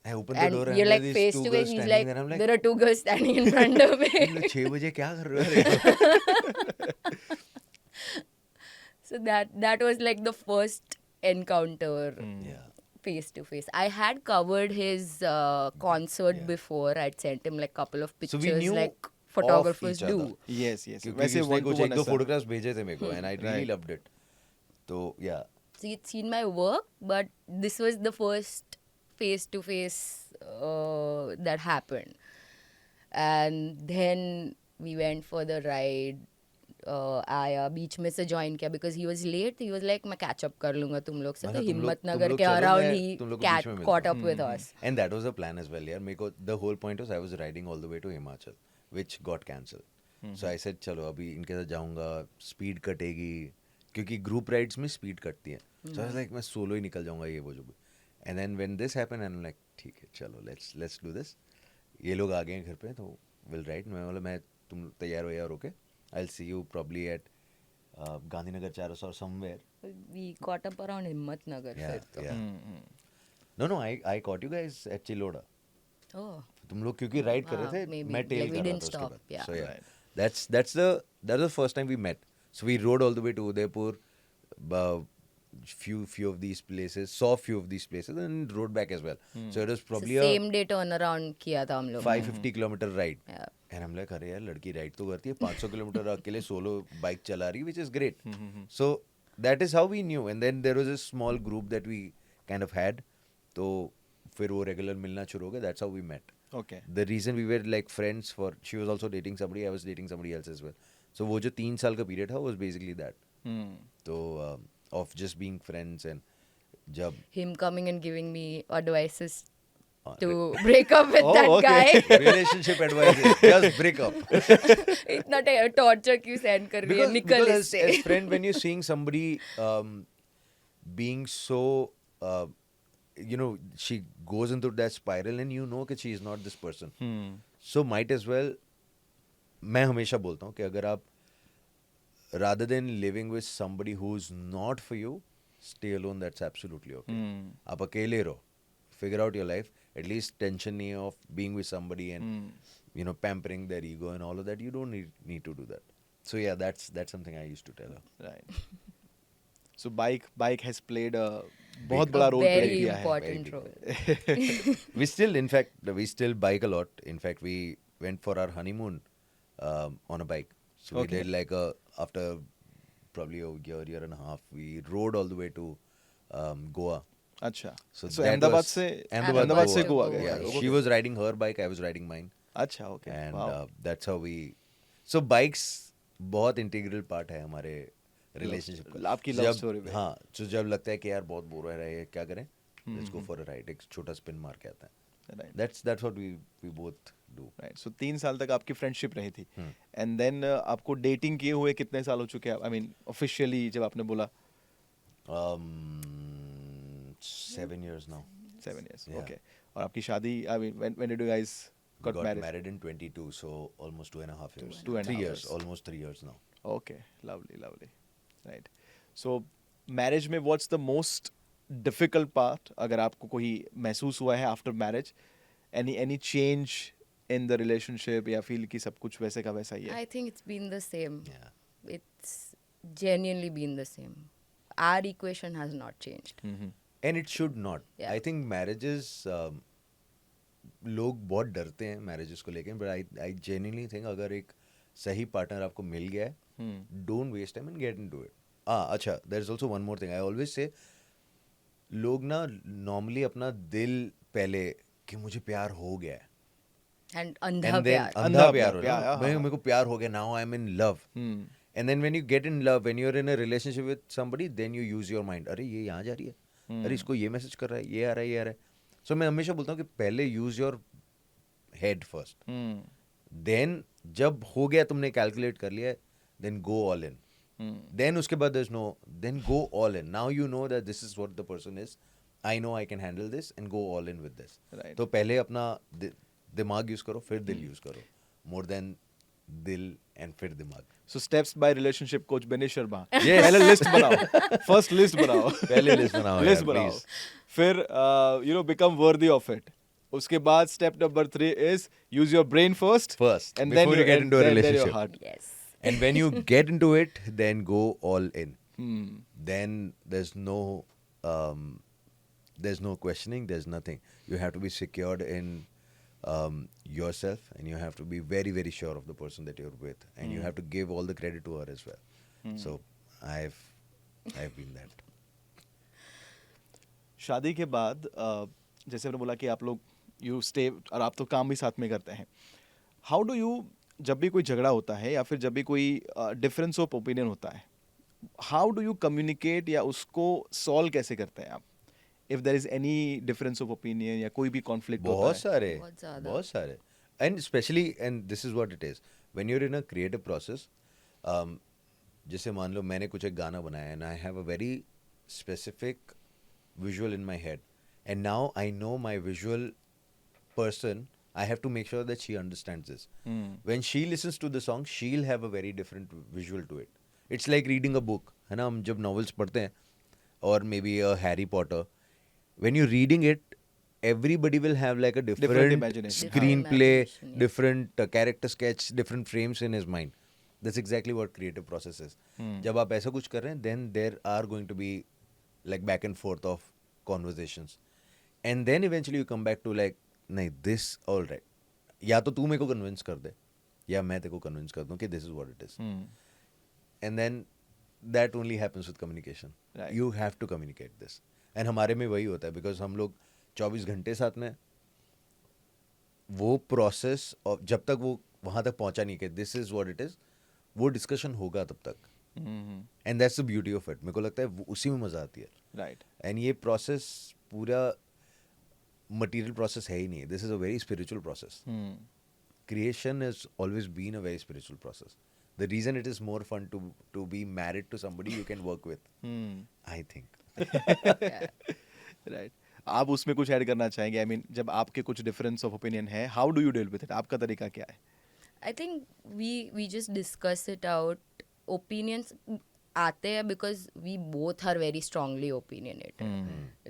I opened the And door and you're there like are these face two to girls face. He's standing like, there. I'm like, there are two girls standing in front of me. 6 बजे क्या कर रहे हो? So that was like the first encounter Yeah. face to face. I had covered his concert Yeah. before. I'd sent him like couple of So we pictures knew like of photographers each do. other. Yes yes. क्योंकि वैसे उसने one to कुछ one एक दो ऐसा. Photographs भेजे थे मेरे को and I really Right. loved it. तो yeah. So you'd seen my work, but this was the first face to face that happened. And then we went for the ride. आया बीच में से ज्वाइन किया because he was late. He was like मैं catch up कर लूंगा तुम लोग से. मतलब तो तुम लोग- हिम्मत तुम नगर लोग के चलो, अराउंड मैं ही तुम लोग को बीच में मिलता caught हूँ. up with us. And that was the plan as well, यार. मेरे को the whole point was I was riding all the way to Himachal, which got cancelled. So I said चलो अभी इनके साथ जाऊंगा, स्पीड कटेगी क्योंकि ग्रुप राइड्स में स्पीड कटती है. So I was like मैं सोलो ही निकल जाऊंगा ये वो जो भी. And then when this happened I'm like ठीक है चलो let's do this. ये लोग आ गए हैं घर पे तो we'll ride. मैं बोला मैं तुम तैयार हो यार, okay. I'll see you probably at Gandhinagar चारोस or somewhere. We caught up around हिम्मत नगर Yeah, फिर तो. yeah. No, I caught you guys at Chiloda. Oh. तुम लोग क्योंकि राइड कर रहे थे, maybe. मैं टेल Like, we कर रहा didn't था उसके stop, बाद. yeah. So yeah, Right. that's the first time we met. So we rode all the way to Udaipur. few of these places, saw few of these places, and rode back as well. So it was probably a same day turn around किया था हम लोग 550 kilometer ride. Yeah. And I'm like, अरे यार लड़की ride तो करती है 500 किलोमीटर अकेले सोलो बाइक चला रही है, which is great. So that is how we knew. And then there was a small group that we kind of had. तो फिर वो regular मिलना शुरू हो गया. That's how we met. Okay. The reason we were like friends for, she was also dating somebody, I was dating somebody else as well. So वो जो 3 साल का period था was basically that. तो of just being friends. And जब him coming and giving me advices uh, to break up with Oh, that okay. guy relationship advice is just break up. इतना torture क्यों send कर रही है निकल because इससे as friend, when you're seeing somebody being so, you know, she goes into that spiral and you know that she is not this person. So might as well, मैं हमेशा बोलता हूँ कि अगर आप rather than living with somebody who's not for you, stay alone, that's absolutely okay. आप अकेले रहो, figure out your life, at least tension नहीं of being with somebody and you know, pampering their ego and all of that. You don't need to do that. So yeah, that's something I used to tell her. Right. So bike has played a बहुत बड़ा role play very किया है. important Very role We still, in fact, we still bike a lot. In fact, we went for our honeymoon on a bike. So we Okay. did like after probably a year and a half, we rode all the way to Goa. अच्छा. So So that Ahmedabad was- से अहमदाबाद से to Goa Goa. गए. Yeah, Okay. she was riding her bike, I was riding mine. अच्छा, okay. And Wow. that's how we. So bikes बहुत integral part है हमारे relationship का. आपकी love जब- story में. हाँ, so जब लगता है कि यार बहुत बोर हो रहा है, क्या करें? Let's go for a ride. एक छोटा spin मार के आता है. Right. That's what we both do. Right. So 3 साल तक आपकी फ्रेंडशिप रही थी. Hmm. And then आपको डेटिंग किए हुए कितने साल हो चुके हैं? I mean officially जब आपने बोला 7 years now. 7 years. Yeah. Okay. और आपकी शादी, I mean when did you guys We got married? in 22, so almost 2.5 years. 2.5 3 years, years. almost 3 years now. Okay, lovely. Right. So marriage में what's the most difficult part? अगर आपको कोई महसूस हुआ है after marriage, any change in the relationship या feel कि सब कुछ वैसे का वैसा ही है? I think it's been the same Yeah. it's genuinely been the same our equation has not changed And it should not. Yeah. I think marriages, लोग बहुत डरते हैं marriages को लेके, but I genuinely think अगर एक सही partner आपको मिल गया है, don't waste time and get into it. अच्छा, there is also one more thing. I always say, लोग ना normally अपना दिल पहले कि मुझे प्यार हो गया है. and अंधा And then प्यार अंधा प्यार हो प्यार, ना, हाँ. मेरे को प्यार हो गया, now I'm in love. And then when you get in love, when you're in a relationship with somebody, then you use your mind. अरे ये यहाँ जा रही है, अरे इसको ये मैसेज कर रहा है, ये आ रहा है, ये आ रहा है. So मैं हमेशा बोलता हूँ कि पहले use your head first. Then जब हो गया तुमने calculate कर लिया है, then go all in. Then उसके बाद there's no, then go all in. Now you know that this is what the person is. I know I can handle this and go all in with this. Right. तो पहले अपना दिमाग use करो, फिर दिल use करो. More than दिल and फिर दिमाग. So steps by relationship coach Benish Sharma. Yes. पहले लिस्ट बनाओ. First list बनाओ. पहले list बनाओ लिस्ट यार, बनाओ. please. फिर you know become worthy of it. उसके बाद step number 3 is use your brain first. First, and before then you get into a then your relationship. heart. yes And when you get into it, then go all in. Hmm. Then there's no questioning, there's nothing. You have to be secured in yourself, and you have to be very, very sure of the person that you're with, and you have to give all the credit to her as well. So I've been that. शादी के बाद जैसे आपने बोला कि आप लोग you stay और आप तो काम भी साथ में करते हैं. हाउ डू यू, जब भी कोई झगड़ा होता है या फिर जब भी कोई डिफरेंस ऑफ ओपिनियन होता है, हाउ डू यू कम्युनिकेट या उसको सॉल्व कैसे करते हैं आप? If there is any difference of opinion या कोई भी कॉन्फ्लिक्ट होता बहुत है. सारे, बहुत ज़्यादा. बहुत सारे. And especially, and this is what it is, when you're in a creative process, जैसे मान लो मैंने कुछ एक गाना बनाया and I have a very specific visual in my head, and now I know my visual person, I have to make sure that she understands this. When she listens to the song, she'll have a very different visual to it. It's like reading a book, है ना? हम जब novels पढ़ते हैं, or maybe a Harry Potter, when you're reading it, everybody will have like a different imagination. screenplay, Different imagination, yeah. different character sketch, different frames in his mind. That's exactly what creative process is. जब आप ऐसा कुछ कर रहे हैं, then there are going to be like back and forth of conversations, and then eventually you come back to like, नहीं, this all right, या तो तू मेरे को convince कर दे या मैं तेरे को convince कर दूं कि this is what it is, and then that only happens with communication. Right. You have to communicate this, and हमारे में वही होता है because हम लोग 24 घंटे साथ में, वो प्रोसेस और जब तक वो वहाँ तक पहुँचा नहीं कि this is what it is, वो डिस्कशन होगा तब तक, and that's the beauty of it. मेरे को लगता है उसी में मजा आती है. राइट. एंड ये प्रोसेस पूरा मटेरियल प्रोसेस है ही नहीं. This is a very spiritual process. Creation has always been a very spiritual process. The reason it is more fun to be married to somebody you can work with, I think. Right. आप उसमें कुछ add करना चाहेंगे? I mean जब आपके कुछ difference of opinion है, how do you deal with it? आपका तरीका क्या है? I think we just discuss it out. Opinions आते हैं because we both are very strongly opinionated.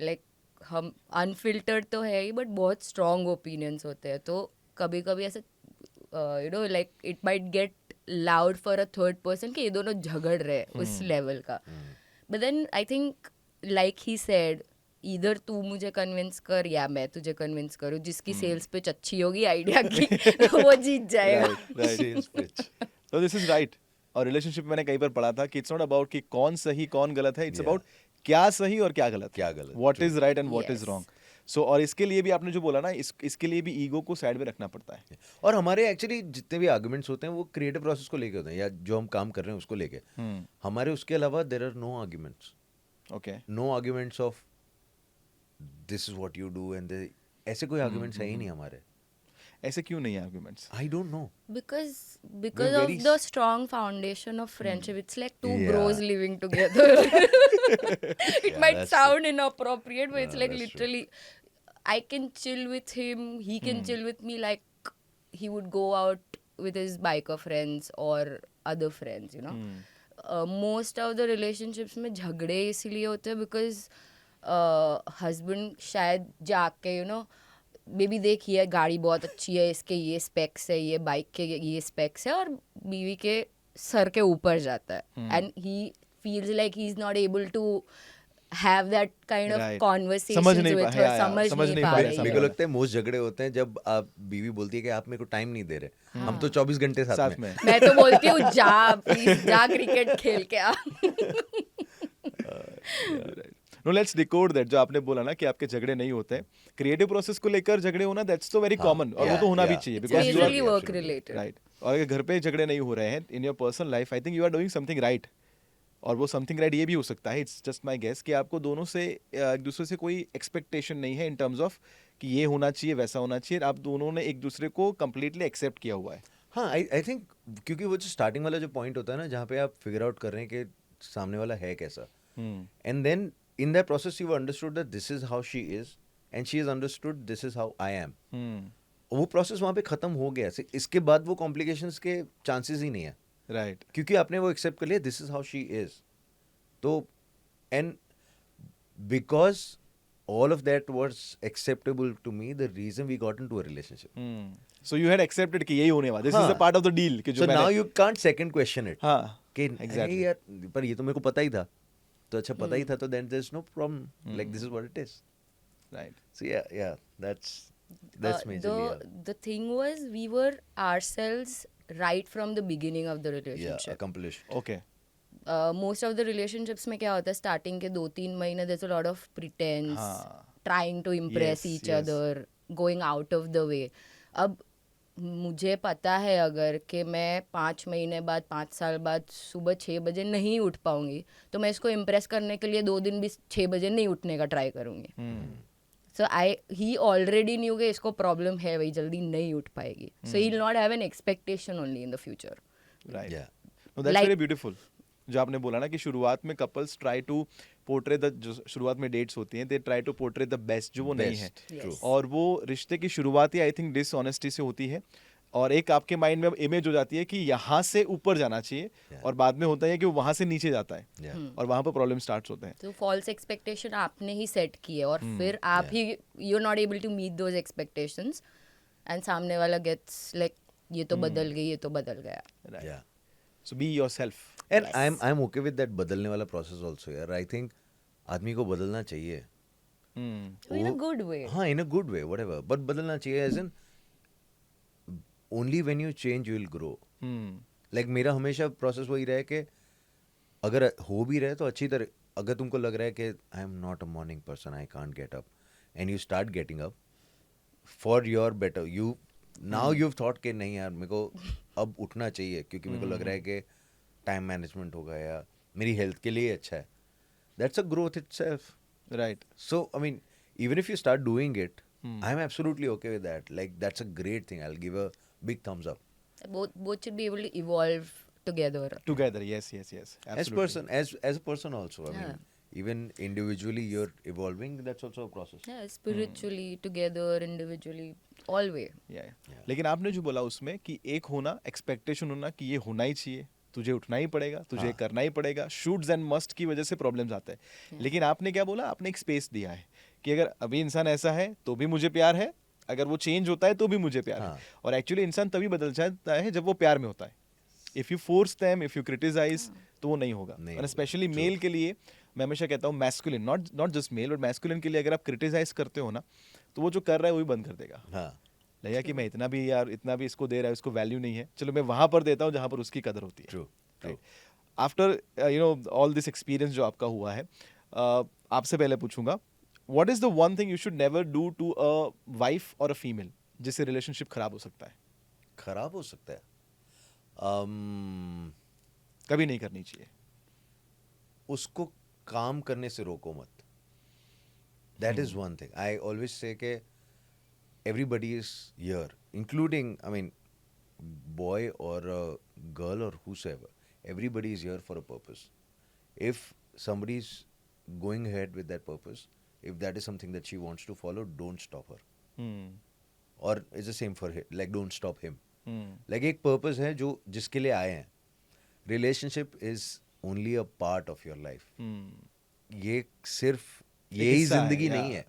Like हम unfiltered तो है ही, but बहुत strong opinions होते हैं. तो कभी कभी ऐसे like it might get loud for a third person कि ये दोनों झगड़ रहे हैं उस लेवल का. But then I think like he said, इधर तू मुझे कन्विंस कर या मैं तुझे कन्विंस करूँ, जिसकी सेल्स पिच अच्छी होगी आइडिया की वो जीत जाएगा. Sales pitch. तो दिस इज राइट. और रिलेशनशिप मैंने कहीं पर पढ़ा था कि इट्स नॉट अबाउट कि कौन सही कौन गलत है, इट्स Yeah. अबाउट क्या सही और क्या गलत. क्या गलत, what true. Is right and what is Yes. Wrong. So और इसके लिए भी आपने जो बोला ना, इसके लिए भी ईगो को साइड में रखना पड़ता है. और हमारे एक्चुअली जितने भी आर्गुमेंट्स होते हैं वो क्रिएटिव प्रोसेस को लेके होते हैं, या जो हम काम कर रहे हैं उसको लेके. हमारे उसके अलावा there are no arguments. Okay. No arguments of this is what you do and ऐसे कोई आर्गुमेंट्स है ही नहीं हमारे. ऐसे क्यों नहीं है arguments? I don't know. because We're of very the strong foundation of friendship. It's like two Yeah. bros living together. It Yeah, might that's sound inappropriate, but it's Yeah, like that's true. literally I can chill with him, he can chill with me, like he would go out with his biker friends or other friends, you know. Most of the relationships में झगड़े इसीलिए होते हैं because husband शायद जाके you know, baby देख ये गाड़ी बहुत अच्छी है, इसके ये स्पेक्स है, ये बाइक के ये स्पेक्स है, और बीवी के सर के ऊपर जाता है. And he feels like he is not able to have that kind of Right. Conversations समझ नहीं विद पा- हर. yeah, समझ नहीं नहीं पा पा रही रहे, मेरे है. को लगता है मोस्ट झगड़े होते हैं जब आप बीवी बोलती है कि आप मेरे को टाइम नहीं दे रहे. हम तो 24 घंटे साथ साथ में. में. मैं तो बोलती हूँ जा प्लीज जा क्रिकेट खेल के आ. No, let's decode that. जो आपने बोला ना कि आपके झगड़े नहीं होते हैं, क्रिएटिव प्रोसेस को लेकर झगड़े होना, दैट्स तो वेरी कॉमन, और वो तो होना भी चाहिए It's because you are majorly work related. Right. और अगर घर पे झगड़े नहीं हो रहे हैं in your personal life, I think you are doing something right. और वो समथिंग राइट ये भी हो सकता है, इट्स जस्ट माय गेस, कि आपको दोनों से एक दूसरे से कोई एक्सपेक्टेशन नहीं है इन टर्म्स ऑफ कि ये होना चाहिए वैसा होना चाहिए. आप दोनों ने एक दूसरे को कंप्लीटली एक्सेप्ट किया हुआ है. हाँ, आई थिंक क्योंकि वो जो स्टार्टिंग वाला जो पॉइंट होता है ना, जहाँ पे आप फिगर आउट कर रहे हैं कि सामने वाला है कैसा, and then in that process you understood that this is how she is and she is understood this is how I am. वो प्रोसेस वहाँ पे खत्म हो गया. इसके बाद वो कॉम्प्लिकेशंस के चांसेस ही नहीं है, राइट. क्योंकि आपने वो एक्सेप्ट कर लिया this is how she is. तो and because all of that was acceptable to me, the reason we got into a relationship. So you had accepted कि यही होने वाला, this is a part of the deal कि जो So now मैंने. you can't second question it. हाँ, कि exactly. अरे यार, पर ये तो मेरे को पता ही था. तो अच्छा पता ही था, तो then there's no problem. Like this is what it is. Right. So yeah, that's majorly. The thing was we were ourselves right from the beginning of the Yeah, relationship. accomplished. Okay. Most of the relationships में क्या होता है, starting के 2-3 महीने there's a lot of pretense, हाँ. trying to impress Yes, each yes. other, going out of the way. अब मुझे पता है अगर कि मैं 5 महीने बाद 5 साल बाद सुबह 6 बजे नहीं उठ पाऊंगी, तो मैं इसको इम्प्रेस करने के लिए 2 दिन भी 6 बजे नहीं उठने का ट्राई करूंगी. So he already knew कि इसको प्रॉब्लम है, वही जल्दी नहीं उठ पाएगी. So he'll not have an expectation only in the future. Right. Yeah. No, that's Like- very beautiful. जो आपने बोला ना कि शुरुआत में couples try to portray the, जो शुरुआत में डेट्स होती हैं, they try to portray the best जो वो नहीं है. Best, Yes. true. और वो रिश्ते की शुरुआत ही आई थिंक डिसऑनेस्टी से होती है, और एक आपके माइंड में अब इमेज हो जाती है कि यहाँ से ऊपर जाना चाहिए, Yeah. और बाद में होता है कि वो वहाँ से नीचे जाता है, Yeah. और वहाँ पर प्रॉब्लम स्टार्ट होते हैं. तो फॉल्स एक्सपेक्टेशन आपने ही सेट किए, और फिर आप ही you are not able to meet those expectations, and सामने वाला गेट्स लाइक ये तो बदल गई, ये तो बदल गया. Yeah. So be yourself. And Yes. I'm okay with that बदलने वाला process also. यार, I think आदमी को बदलना चाहिए. in a good way. हाँ, in a good way, whatever. But बदलना चाहिए as in only when you change you will grow. Like मेरा हमेशा प्रोसेस वही रहा है कि अगर हो भी रहे तो अच्छी तरह, अगर तुमको लग रहा है कि I am not a morning person, I can't get up, and you start getting up for your better, you now you thought कि नहीं यार मेरे को अब उठना चाहिए क्योंकि मेरे को लग रहा है कि टाइम मैनेजमेंट होगा या मेरी हेल्थ के लिए अच्छा है. That's a growth itself. Right. So, I mean, even if you start doing it, I'm absolutely okay with that. Like, that's a great thing. I'll give a big thumbs up. Both should be able to evolve together. Together, yes. Absolutely. As a person also. I mean, even individually you're evolving. That's also a process. Yeah, spiritually together, individually, all way. Yeah. लेकिन आपने जो बोला उसमें कि एक होना, expectation होना कि ये होना ही चाहिए, तुझे उठना ही पड़ेगा, तुझे करना ही पड़ेगा, शूट्स एंड मस्ट की वजह से प्रॉब्लम्स आते हैं. लेकिन आपने क्या बोला, आपने एक स्पेस दिया है कि अगर अभी इंसान ऐसा है तो भी मुझे प्यार है, अगर वो चेंज होता है तो भी मुझे प्यार है. और एक्चुअली इंसान तभी बदल जाता है जब वो प्यार में होता है. If you force them, if you criticize, तो वो नहीं होगा. और स्पेशली मेल के लिए मैं हमेशा कहता हूँ, masculine, not just male, but masculine के लिए अगर आप क्रिटिसाइज करते हो ना, तो वो जो कर रहा है वो भी बंद कर देगा. लगेगा कि मैं इतना भी इसको दे रहा है, उसको वैल्यू नहीं है, चलो मैं वहां पर देता हूँ जहां पर उसकी कदर होती है. True. After all this experience जो आपका हुआ है, आपसे पहले पूछूंगा, what is the one thing you should never do to a wife और अ फीमेल जिससे रिलेशनशिप खराब हो सकता है? खराब हो सकता है. कभी नहीं करनी चाहिए. उसको काम करने से रोको मत. That is one thing. I always say कि everybody is here, including, I mean, boy or a girl or whosoever. Everybody is here for a purpose. If somebody is going ahead with that purpose, if that is something that she wants to follow, don't stop her. Or it's the same for him. Like, don't stop him. Like, एक purpose है जो जिसके लिए आए हैं. Relationship is only a part of your life. ये सिर्फ यही जिंदगी नहीं है.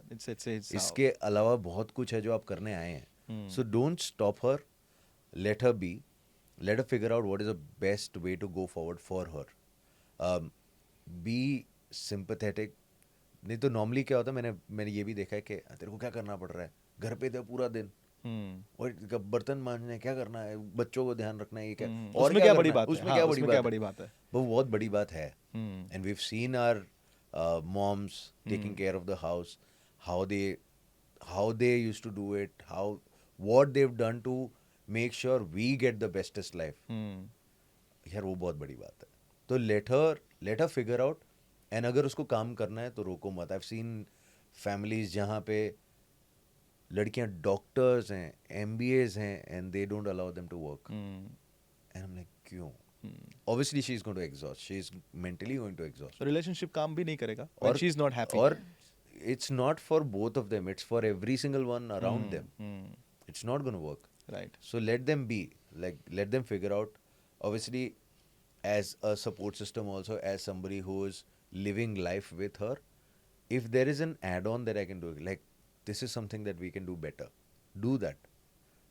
इसके अलावा बहुत कुछ है जो आप करने आए हैं. So don't stop her. Let her be. Let her figure out what is the best way to go forward for her. Be sympathetic. नहीं तो नॉर्मली क्या होता है, मैंने ये भी देखा है कि तेरे को क्या करना पड़ रहा है, घर पे थे पूरा दिन, और बर्तन मांजने, क्या करना है, बच्चों को ध्यान रखना है, ये क्या, और उसमें क्या बड़ी बात है, उसमें क्या बड़ी बात है. वो बहुत बड़ी बात है. And we have seen our moms taking care of the house, how they used to do it, what they've done to make sure we get the bestest life. यार वो बहुत बड़ी बात है. तो let her figure out. and अगर उसको काम करना है तो रोको मत. I've seen families जहाँ पे लड़कियाँ डॉक्टर्स हैं, MBAs हैं, and they don't allow them to work. and I'm like, क्यों? Obviously she is going to exhaust. She is mentally going to exhaust. So relationship काम भी नहीं करेगा when she is not happy. Or it's not for both of them. It's for every single one around them. It's not going to work. Right. So let them be. Like, let them figure out. Obviously, as a support system also, as somebody who is living life with her, if there is an add-on that I can do, like, this is something that we can do better, do that.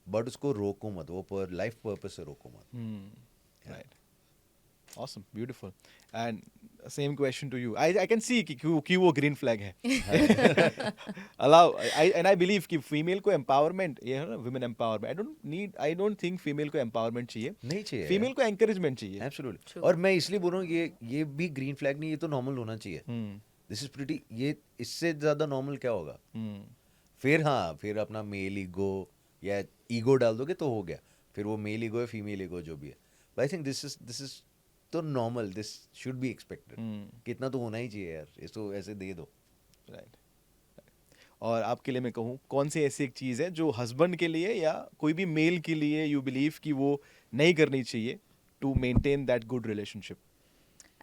But उसको रोको मत. वो पर life purpose से रोको मत. Yeah. Right. Awesome, beautiful. And same question to you. I can see कि वो green flag है. Allow. I believe कि female को empowerment, ये है ना, women empowerment. I don't think female को empowerment चाहिए. नहीं चाहिए. Female को encouragement चाहिए. Absolutely. और मैं इसलिए बोल रहा हूँ ये भी green flag नहीं, ये तो normal होना चाहिए. This is pretty. ये इससे ज़्यादा normal क्या होगा? फिर अपना male ego या ego डाल दोगे तो हो गया. फिर वो male ego है, female ego जो भी है. But I think this is तो normal. This should be expected. कितना तो होना ही चाहिए यार, इसको ऐसे दे दो. राइट. और आपके लिए मैं कहूँ, कौन सी ऐसी एक चीज़ है जो हस्बैंड के लिए या कोई भी मेल के लिए यू बिलीव कि वो नहीं करनी चाहिए to maintain that good relationship?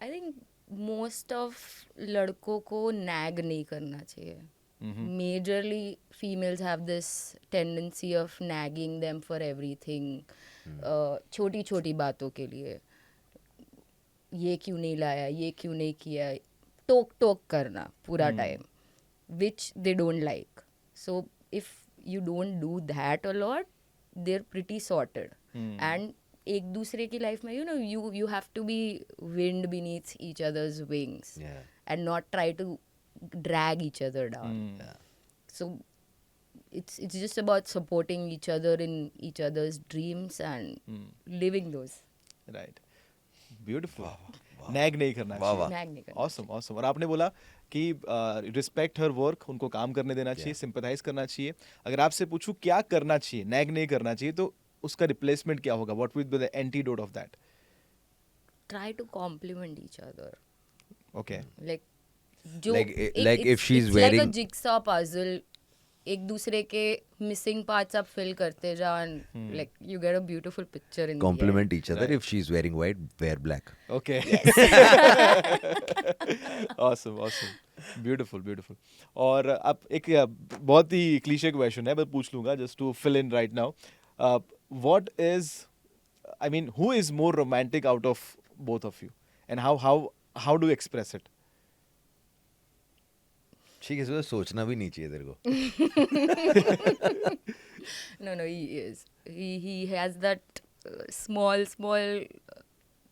I think most of लड़कों को नैग नहीं करना चाहिए. Majorly females have this tendency of nagging them for everything. छोटी छोटी बातों के लिए, ये क्यों नहीं लाया, ये क्यों नहीं किया, टोक करना पूरा time, which they don't like. So if you don't do that a lot, they're pretty sorted. And एक दूसरे की लाइफ में you have to be wind beneath each other's wings. Yeah. And not try to drag each other down. So it's just about supporting each other in each other's dreams and living those. Right, beautiful. Nag नहीं करना वाह, वाह। Nag नहीं करना awesome awesome. और आपने बोला कि रिस्पेक्ट हर वर्क, उनको काम करने देना चाहिए, सिंपैथाइज करना चाहिए। अगर आपसे पूछूं क्या करना चाहिए, नैग नहीं करना चाहिए, तो उसका रिप्लेसमेंट क्या होगा? What will be the antidote of that? try to compliment each other. Okay, Like जो Like if she's it's like a wearing- jigsaw puzzle. एक दूसरे के मिसिंग पार्ट्स आप फिल करते जाओ and like you get a beautiful picture in Compliment each other. Right. If she's wearing white, wear black. Okay. Awesome awesome, beautiful beautiful. और अब एक बहुत ही क्लीशे क्वेश्चन है, मैं पूछ लूंगा just to fill in right now. What is, I mean, who is more romantic out of both of you, and how do express it? ठीक है, इसको सोचना भी नहीं चाहिए तेरे को। No, he is. He has that small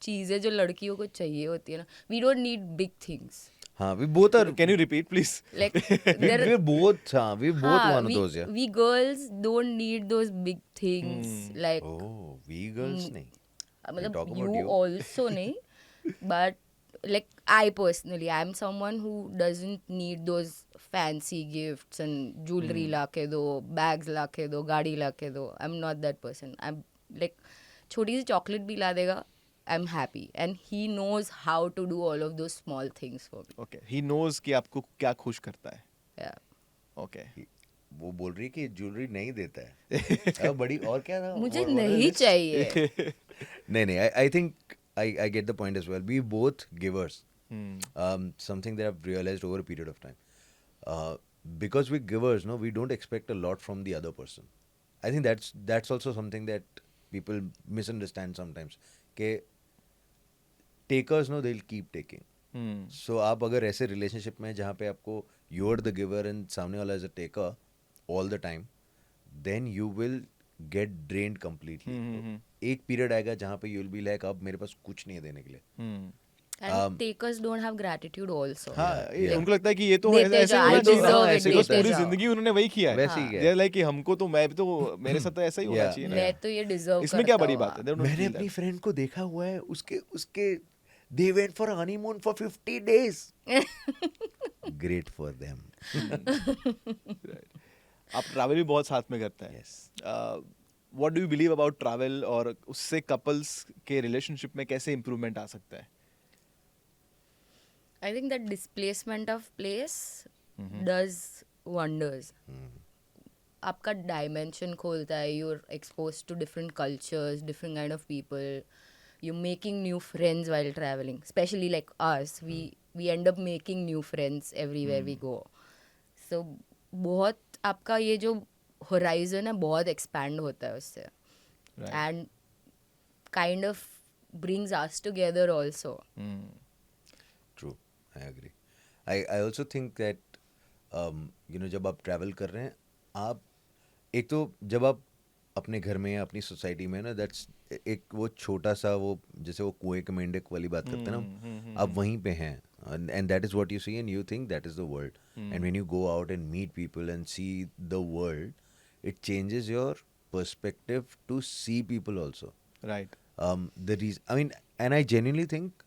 चीजें जो लड़कियों को चाहिए होती है ना. We don't need big things. हाँ, we both are. Can you repeat please? Like We're both. हाँ, we both हाँ, one of those. Yeah. we girls don't need those big things. Like Oh, we girls नहीं. मतलब talk you about you. also नहीं, but like I personally, I'm someone who doesn't need those fancy gifts and jewelry लाके दो, bags लाके दो, गाड़ी लाके दो. I'm not that person. I'm like छोटी सी chocolate भी ला देगा, I'm happy, and he knows how to do all of those small things for me. Okay, he knows कि आपको क्या खुश करता है। Yeah. ओके, वो बोल रही है कि ज्वेलरी नहीं देता है। बड़ी और क्या था? मुझे What is नहीं this? चाहिए. नहीं, I think I get the point as well. We both givers. Something that I've realized over a period of time. Because we're givers, no, we don't expect a lot from the other person. I think that's also something that people misunderstand sometimes. कि takers, no, they'll keep taking. So आप अगर ऐसे relationship में जहाँ पे आपको you are the giver and सामने वाला is a taker all the time, then you will get drained completely. एक पीरियड आएगा जहाँ पे you will be like अब मेरे पास कुछ नहीं है देने के लिए. And takers don't have gratitude also. हाँ, Yeah. उनको लगता है कि ये तो देते ऐसे जाओ, होना I चाहिए ना, deserve it, ऐसे because देते पूरी जाओ. जिंदगी उन्होंने वही किया है। वैसे ही है. They're like कि हमको तो, मैं भी तो, मेरे साथ तो ऐसा ही होना Yeah. चाहिए ना। मैं तो ये डिजर्व इसमें क्या बड़ी बात है? They don't मैंने feel अपनी that. फ्रेंड को देखा हुआ है, उसके they went for a honeymoon for 50 days. Great for them. आप ट्रैवल भी बहुत साथ में करते हैं। Yes. What do you believe about travel, और उससे कपल्स के रिलेशनशिप में कैसे इम्प्रूवमेंट आ सकता है? I think that displacement of place does wonders. आपका dimension खोलता है, you're exposed to different cultures, different kind of people. You're making new friends while traveling. Especially like us, we end up making new friends everywhere we go. So बहुत आपका ये जो horizon है बहुत expand होता है उससे. Right. And kind of brings us together also. True, I agree. I also think that जब आप ट्रैवल कर रहे हैं, आप एक तो जब आप अपने घर में या अपनी सोसाइटी में ना, दैट्स एक वो छोटा सा वो जैसे वो कुएं के मेंढक वाली बात करते हैं ना, आप वहीं पे हैं, and that is what you see and you think that is the world, and when you go out and meet people and see the world, it changes your perspective to see people also. Right. The reason, I mean, and I genuinely think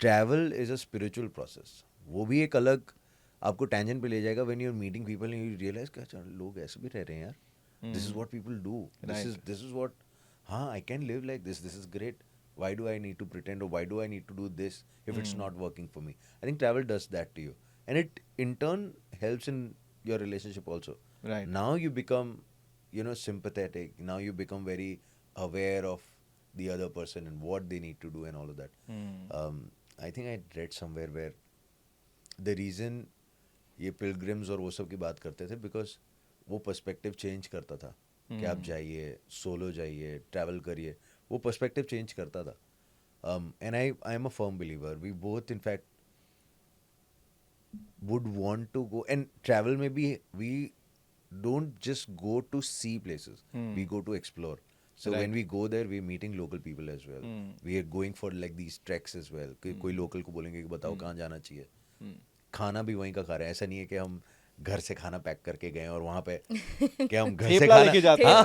travel is a spiritual process. वो भी एक अलग आपको tangent पे ले जाएगा when you're meeting people and you realize कि अच्छा लोग ऐसे भी रह रहे हैं यार. This is what people do. This is what, हाँ, I can live like this. This is great. Why do I need to pretend, or why do I need to do this if it's not working for me? I think travel does that to you, and it in turn helps in your relationship also. Right. Now you become, sympathetic. Now you become very aware of the other person and what they need to do and all of that. I think I read somewhere where the reason ये pilgrims और वो सब की बात करते थे because वो perspective change करता था कि आप जाइए, सोलो जाइए, ट्रैवल करिए, वो पर्सपेक्टिव चेंज करता था. And I am a firm believer, we both in fact would want to go, and travel में भी we don't just go to see places, we go to explore. So when we go there, we're meeting local people as well. We are going for like these treks as well. कोई local को बोलेंगे कि बताओ कहाँ जाना चाहिए. खाना भी वहीं का खा रहे हैं. ऐसा नहीं है कि हम घर से खाना पैक करके गए और वहाँ पे कि हम घर से थेपला खाना लेके जाते हैं। हाँ,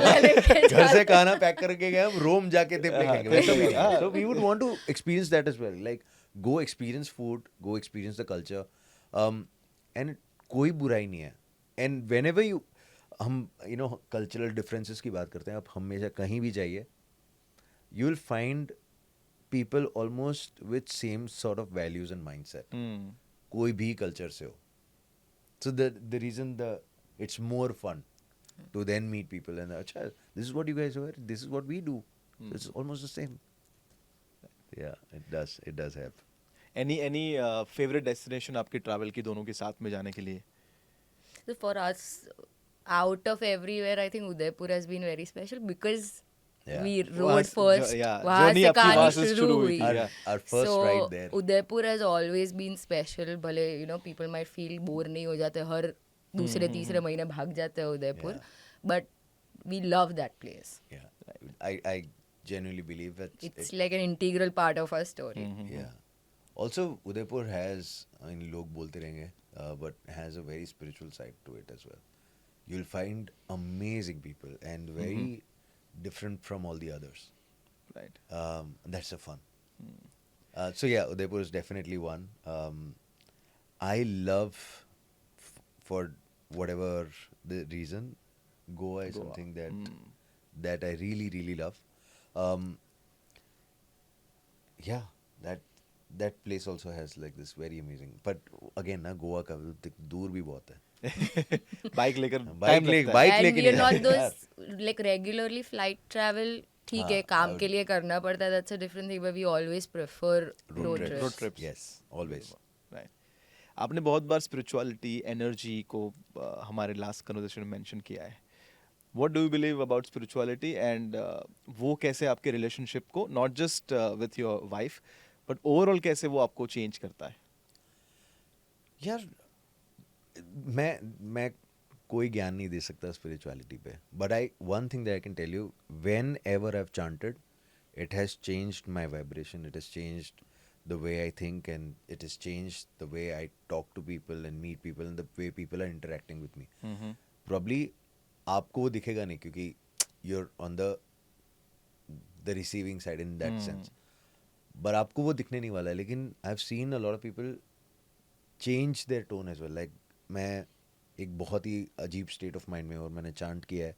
घर से खाना पैक करके गए, हम रोम जाके थेपले हाँ, खाएंगे, वैसा भी नहीं हाँ. है. So we would want to experience that as well. Like go experience food, go experience the culture, and कोई बुराई नहीं है. And whenever you हम कल्चरल डिफरेंसेस की बात करते हैं, आप हमेशा कहीं भी जाइए, you will find people almost with same sort of values and mindset. कोई भी कल्चर से हो. So the reason it's more fun to then meet people and acha, this is what you guys wear, this is what we do. So it's almost the same. Yeah, it does help. Any favorite destination आपके travel की दोनों के साथ में जाने के लिए? So for us, out of everywhere, I think Udaipur has been very special because Yeah. we वहाँ rode से- first. yeah, वहाँ journey से आपकी कहानी वहाँ से शुरू शुरू हुई हुई. थी, yeah. Our first So ride there. Udaipur has always been special. भले people might feel bored नहीं हो जाते, हर दूसरे तीसरे महीने भाग जाते हैं Udaipur, but we love that place. Yeah, I genuinely believe that It's like an integral part of our story. yeah. Also, Udaipur has, I mean, लोग बोलते रहेंगे, but has a very spiritual side to it as well. You'll find amazing people and very different from all the others. Right. That's the fun. So yeah, Udaipur is definitely one. I love, for whatever the reason, Goa is Goa. something that I really really love. Yeah, that place also has like this very amazing. But again, ना गोवा का दूर भी बहुत है. Bike लेकर bike time ले लगता है. बाइक And लेके we are नहीं not जाते यार. those like regularly flight travel. ठीक हाँ, है, काम I के लिए करना पड़ता है. That's a different thing, but we always prefer road trips. Road trips. Yes, always. Right. आपने बहुत बार स्पिरिचुअलिटी एनर्जी को हमारे लास्ट कन्वर्सेशन में मेंशन किया है. What do you believe about spirituality and वो कैसे आपके रिलेशनशिप को not just with your wife but overall कैसे वो आपको चेंज करता है? यार मैं कोई ज्ञान नहीं दे सकता स्पिरिचुअलिटी पे, but one thing that I can tell you, whenever I have chanted, it has changed my vibration, it has changed the way I think, and it has changed the way I talk to people and meet people and the way people are interacting with me. Probably आपको वो दिखेगा नहीं क्योंकि you're on the receiving side in that sense, but आपको वो दिखने नहीं वाला है. लेकिन I've seen a lot of people change their tone as well. Like मैं एक बहुत ही अजीब state of mind में और मैंने chant किया है,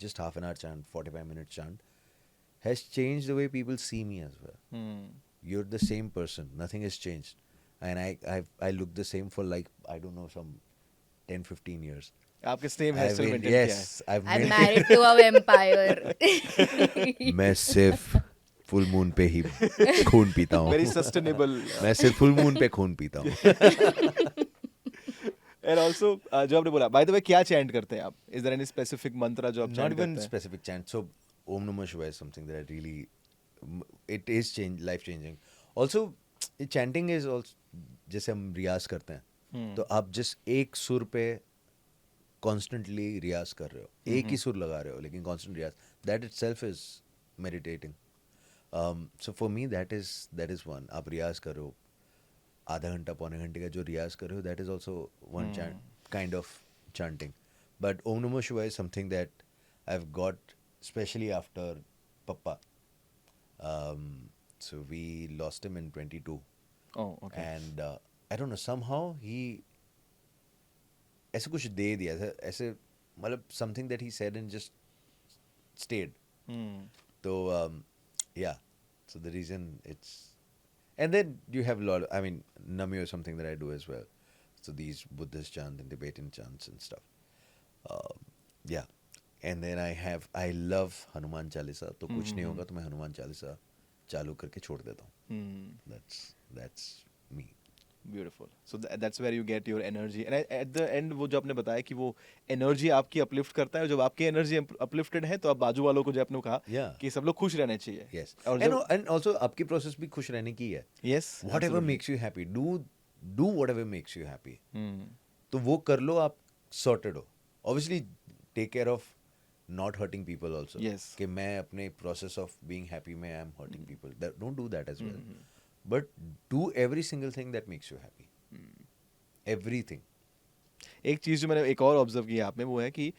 just half an hour chant, 45 minutes chant, has changed the way people see me as well. You're the same person, nothing has changed, and I look the same for like, I don't know, some 10-15 years. आपके same here I've style been- maintain किया है. yes, I've I'm maintained- married to a vampire. मैं सिर्फ full moon पे ही खून पीता हूँ. Very sustainable. मैं सिर्फ फुल मून पे खून पीता हूँ. एंड आल्सो जो आपने बोला, बाय द वे क्या चैंट करते हैं आप? इज देयर एनी स्पेसिफिक मंत्र जो आप Not चैंट even करते हैं? specific chant. So Om Namah Shivaya is something that I really, it is life changing. Also, chanting is also, जैसे हम रियाज करते हैं, तो आप जिस एक सुर पे कॉन्स्टेंटली रियाज कर रहे हो, एक ही सुर लगा रहे हो लेकिन कॉन्स्टेंट रियाज, that itself is meditating. So for me that is one. आप रियाज करो, आधा घंटा पौने घंटे का जो रियाज कर रहे हो, that is also one kind of chanting. But Om Namah Shivaya is something that I've got especially after Papa. So we lost him in 22. Oh, okay. And I don't know, somehow he ऐसे कुछ दे दिया, ऐसे मतलब something that he said and just stayed. So yeah, so the reason it's, and then you have a lot, I mean, Namyo is something that I do as well. So these Buddhist chants and Tibetan chants and stuff. Yeah. And then I love Hanuman Chalisa. तो कुछ नहीं होगा तो मैं हनुमान चालीसा चालू करके छोड़ देता हूँ. That's me. Beautiful. So that's where you get your energy. And at the end वो जो आपने बताया कि वो एनर्जी आपकी अपलिफ्ट करता है, और जब आपकी एनर्जी अपलिफ्टेड है तो आप बाजू वालों को, जो आपने कहा Yeah. कि सब लोग खुश रहने चाहिए. Yes. और And also आपकी प्रोसेस भी खुश रहने की है. Yes, Whatever makes you happy, do whatever makes you happy. तो वो कर लो, आप sorted हो. Obviously take care of not hurting people also. Yes. कि मैं अपने process of being happy में I am hurting people. Don't do that as well. But do every single thing that makes you happy. everything. एक चीज जो मैंने एक और ऑब्जर्व किया आप में वो है कि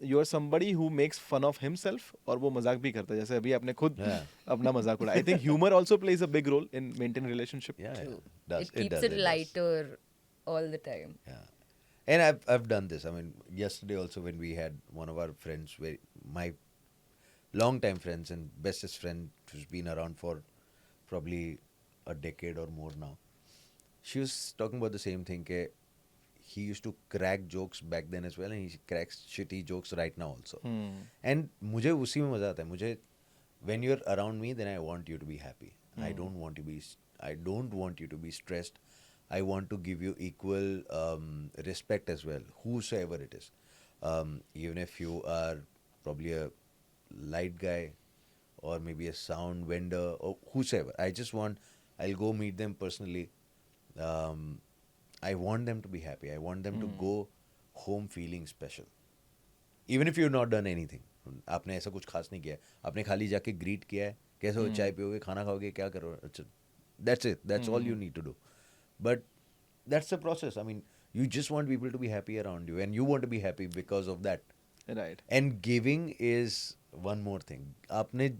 you are somebody who makes fun of himself और वो मजाक भी करता है, जैसे अभी आपने खुद Yeah. अपना मजाक उड़ाया. I think humour also plays a big role in maintain relationship. Yeah, True. does. It keeps does, it does. lighter all the time. Yeah. And I've done this. I mean, yesterday also when we had one of our friends, my long-time friends and bestest friend who's been around for probably a decade or more now, she was talking about the same thing. Ke he used to crack jokes back then as well, and he cracks shitty jokes right now also. And मुझे उसी में मजा आता है. मुझे when you're around me, then I want you to be happy. I don't want you to be stressed. I want to give you equal respect as well, whosoever it is. Even if you are probably a light guy or maybe a sound vendor or whosoever. I'll go meet them personally. I want them to be happy. I want them to go home feeling special. Even if you've not done anything. आपने ऐसा कुछ खास नहीं किया है. आपने खाली जाके ग्रीट किया है. कैसे हो, चाय पियोगे, खाना खाओगे, क्या करो. That's it. That's all you need to do. But that's the process. I mean, you just want people to be happy around you, and you want to be happy because of that. Right. And giving is one more thing. आपने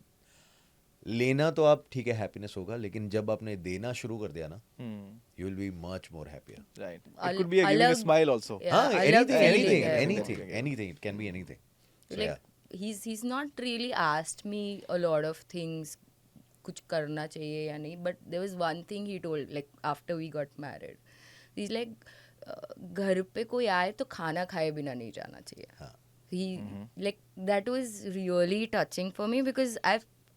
लेना तो आप ठीक है happiness होगा, लेकिन जब आपने देना शुरू कर दिया ना, you will be much more happier. Right. It all- could be a giving a अलग- smile also. Yeah, हाँ, अलग anything, feeling है वो. anything. It can be anything. So, Like, yeah. he's not really asked me a lot of things, कुछ करना चाहिए या नहीं, but there was one thing he told, like after we got married, he's like घर पे कोई आए तो खाना खाए बिना नहीं जाना चाहिए. हाँ. He like that was really touching for me because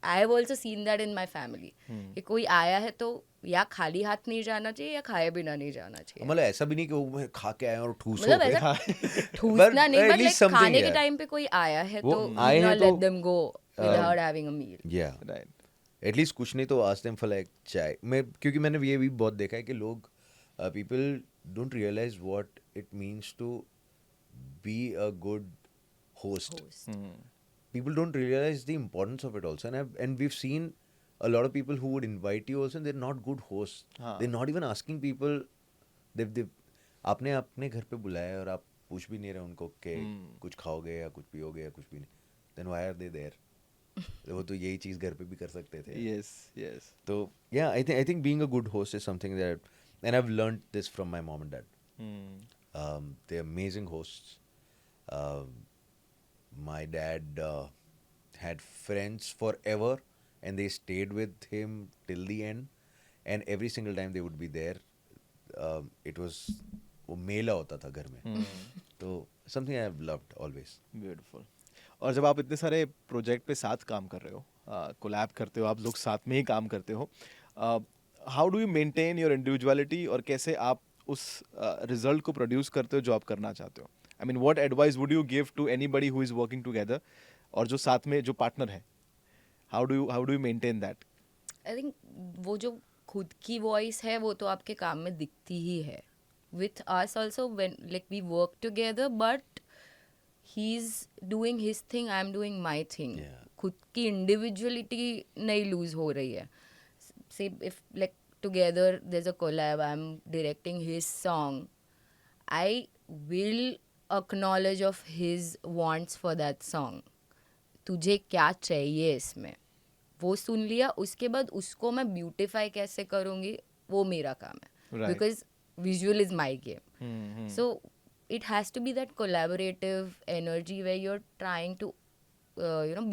I've also seen that in my family. कि कोई आया है तो या खाली हाथ नहीं जाना चाहिए या खाए बिना नहीं जाना चाहिए. मतलब ऐसा भी नहीं कि वो खा के आए और ठूस मतलब हो गए. ऐसा ठूसना नहीं, at but least like something, खाने के yeah. टाइम पे कोई आया है वो तो आए you हैं not तो, let them go without having a meal. Yeah. Right. At least कुछ नहीं तो आस्क देम फॉर लाइक चाय. मैं क्योंकि मैंने ये भी बहुत देखा है कि लोग people don't realise what it means to be a good host. People don't realize the importance of it also, and we've seen a lot of people who would invite you also, and they're not good hosts. हाँ. They're not even asking people. They've आपने अपने घर पे बुलाया और आप पूछ भी नहीं रहे उनको कि कुछ खाओगे या कुछ पियोगे या कुछ भी नहीं. Then why are they there? वो तो यही चीज़ घर पे भी कर सकते थे. Yes, yes. So yeah, I think being a good host is something that, and I've learned this from my mom and dad. They're amazing hosts. My dad had friends forever, and they stayed with him till the end. And every single time they would be there, it was वो मेला होता था घर में. तो something I've loved always. Beautiful. और जब आप इतने सारे प्रोजेक्ट पे साथ काम कर रहे हो, कोलैब करते हो, आप लोग साथ में ही काम करते हो, how do you maintain your individuality और कैसे आप उस रिजल्ट को प्रोड्यूस करते हो जो आप करना चाहते हो? I mean what advice would you give to anybody who is working together और जो साथ में जो पार्टनर है, how do you maintain that? I think वो जो खुद की वॉइस है वो तो आपके काम में दिखती ही है. With us also when like we work together but he is doing his thing, I am doing my thing. Yeah. खुद की इंडिविजुअलिटी नहीं लूज हो रही है. Say if like together there is a collab, I am directing his song, I will acknowledge of his wants for that song. तुझे क्या चाहिए इसमें, वो सुन लिया, उसके बाद उसको मैं ब्यूटिफाई कैसे करूँगी वो मेरा काम है. Right. Because visual is my game. So it has to be that collaborative energy where you're trying to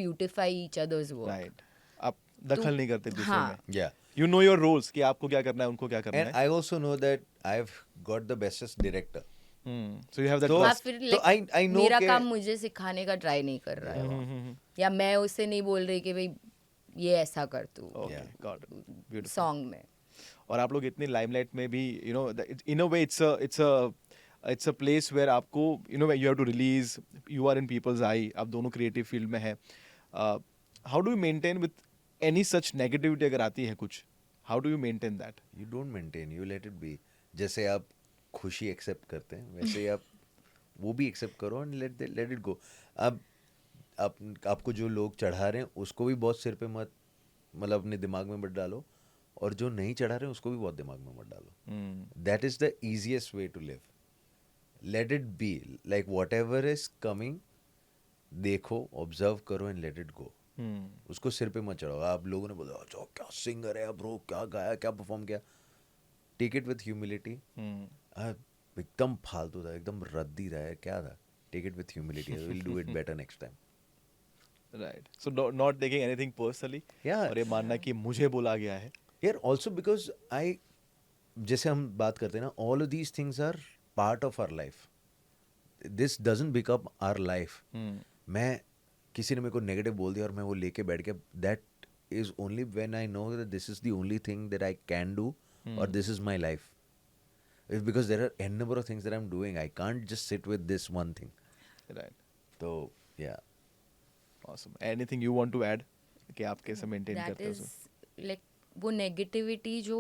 beautify each other's work. राइट. आप दखल नहीं करते दूसरे हाँ. में. Yeah. You know your roles कि आपको क्या करना है, उनको क्या करना And है. I also know that I've got the bestest director. So you have that तो- हाँ, ट्रस्ट. फिर तो like, I know मेरा के- काम मुझे सिखाने का ट्राई नहीं कर रहा है वो. या मैं उससे नहीं बोल रही कि भाई ये ऐसा कर तू okay, Yeah. Got it. Beautiful. Song में. और आप लोग इतने लाइमलाइट में भी, you know, in a way it's a place where आपको, you know, you have to release, you are in people's eye, आप दोनों क्रिएटिव फील्ड में है. How do you maintain with any such negativity अगर आती है कुछ, how do you maintain that? You don't maintain, you let it be. जैसे आप खुशी एक्सेप्ट करते हैं वैसे ही आप वो भी एक्सेप्ट करो एंड लेट इट गो. अब आपको जो लोग चढ़ा रहे हैं उसको भी बहुत सिर पे मत, मतलब अपने दिमाग में मत डालो, और जो नहीं चढ़ा रहे उसको भी बहुत दिमाग में मत डालो. Hmm. That is the easiest way to live. Let it be. Like whatever is coming, देखो, observe करो and let it go. Hmm. उसको सिर पे मत चढ़ाओ. आप लोगों ने बोला अच्छा क्या सिंगर है ब्रो, क्या गाया, क्या परफॉर्म किया. Take it with humility. Hmm. एकदम फालतू था, एकदम रद्दी था, क्या था. Take it with humility. Will do it better next time. Right. So not taking anything personally. Yeah. और ये मानना कि मुझे बोला गया है. यार ऑल्सो बिकॉज जैसे हम बात करते हैं ना, all of these things are part of our life. This doesn't become our life. मैं किसी ने मेरे को नेगेटिव बोल दिया और मैं वो लेके बैठ गया, that is only when I know that this is the only thing that I can do और this is my life. Because there are an number of things that I am doing. I can't just sit with this one thing. Right. तो या Awesome. Anything you want to add कि आप कैसे maintain that करते हो is उसे? Like वो negativity जो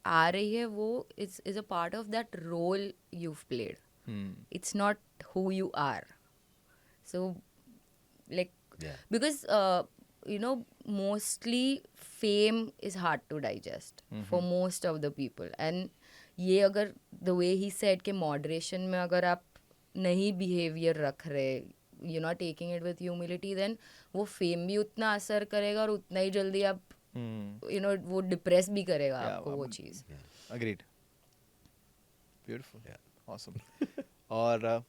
आ रही है वो is a part of that role you played. It's not who you are. So like Yeah. because mostly fame is hard to digest for most of the people. And ये अगर the way he said कि moderation में अगर आप नहीं behavior रख रहे, you're not taking it with humility, then वो fame भी उतना असर करेगा और उतना ही जल्दी आप वो डिप्रेस भी करेगा Yeah, आपको वो चीज़. Agreed. Beautiful. Yeah. Awesome. और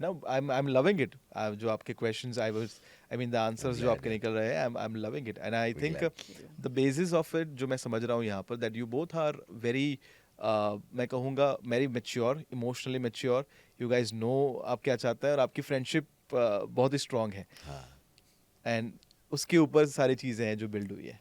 no, I'm loving it. जो आपके questions I mean the answers जो glad, आपके निकल रहे हैं, I'm loving it. And I think glad. the basis of it जो मैं समझ रहा हूँ यहाँ पर, that you both are very मैं कहूँगा very mature, emotionally mature. You guys know आप क्या चाहते हैं और आपकी friendship बहुत ही strong है. हाँ. एंड उसके ऊपर सारी चीजें हैं जो बिल्ड हुई है.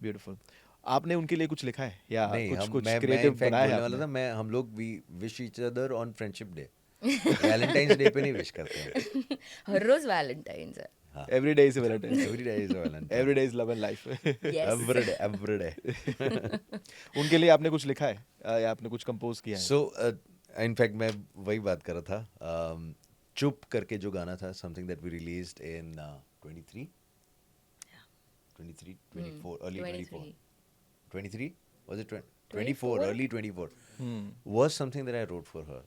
ब्यूटीफुल. आपने उनके लिए कुछ लिखा है या नहीं, कुछ हम कुछ मैं क्रिएटिव इनफैक्ट बनाया बोलने है वाला था. आपने? मैं हम लोग we wish each other on friendship day. Valentine's day पे नहीं विश करते हैं. हर रोज वैलेंटाइंस है. Every day is valentine. Every day is valentine. Every day is love and life. Yes. Every day. उनके लिए आपने कुछ लिखा है या आपने कुछ कंपोज किया है? सो इनफैक्ट मैं वही बात कर रहा था. चुप करके जो गाना था, something that we released in 23 24 early 24 23 was it 24 early 24 was something that I wrote for her.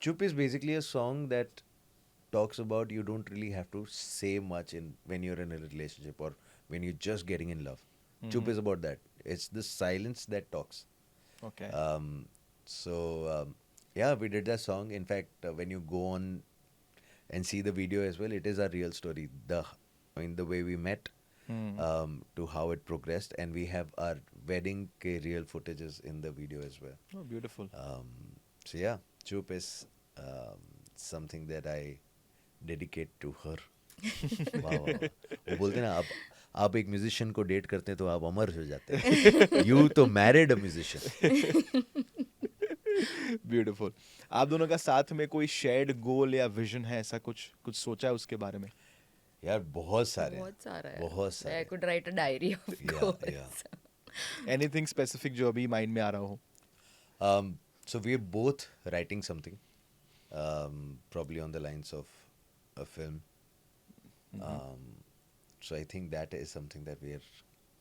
Chup is basically a song that talks about you don't really have to say much when you're in a relationship or when you're just getting in love. Chup is about that. It's the silence that talks. Okay. Yeah, we did that song. In fact, when you go on and see the video as well, it is a real story. The way we met, to how it progressed, and we have our wedding real footages in the video as well. Oh, beautiful. So yeah, Chup is something that I dedicate to her. Wow. वो बोलते हैं ना, आप एक musician को date करते हैं तो आप अमर हो जाते हैं. You तो married a musician. ब्यूटीफुल. आप दोनों का साथ में कोई शेयर्ड गोल या विजन है, ऐसा कुछ सोचा है उसके बारे में? यार बहुत सारे बहुत सारा है. बहुत सारे. I could write a diary of goals. yeah. Anything specific जो अभी माइंड में आ रहा हो? So we're both writing something, probably on the lines of a film. So I think that is something that we are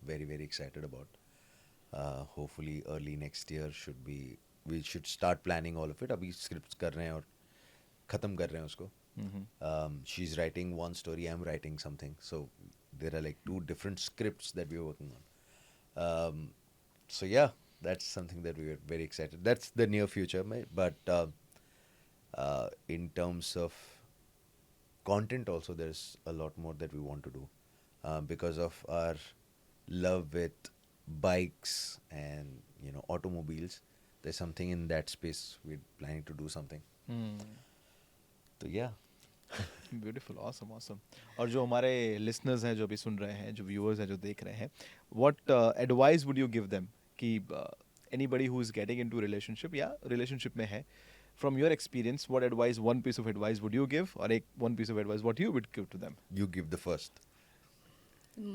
very, very excited about. Hopefully early next year we should start planning all of it. अभी scripts कर रहे हैं और ख़त्म कर रहे हैं उसको. She's writing one story, I'm writing something. So there are like two different scripts that we're working on. So yeah, that's something that we are very excited. That's the near future. But in terms of content also, there's a lot more that we want to do. Because of our love with bikes and automobiles, there's something in that space we're planning to do something. So yeah. Beautiful. Awesome. और जो हमारे listeners हैं, जो अभी सुन रहे हैं, जो viewers हैं, जो देख रहे हैं, what advice would you give them कि anybody who is getting into relationship या रिलेशनशिप में है, from your experience, what advice, one piece of advice would you give, और एक one piece of advice what you would give to them? You give the first.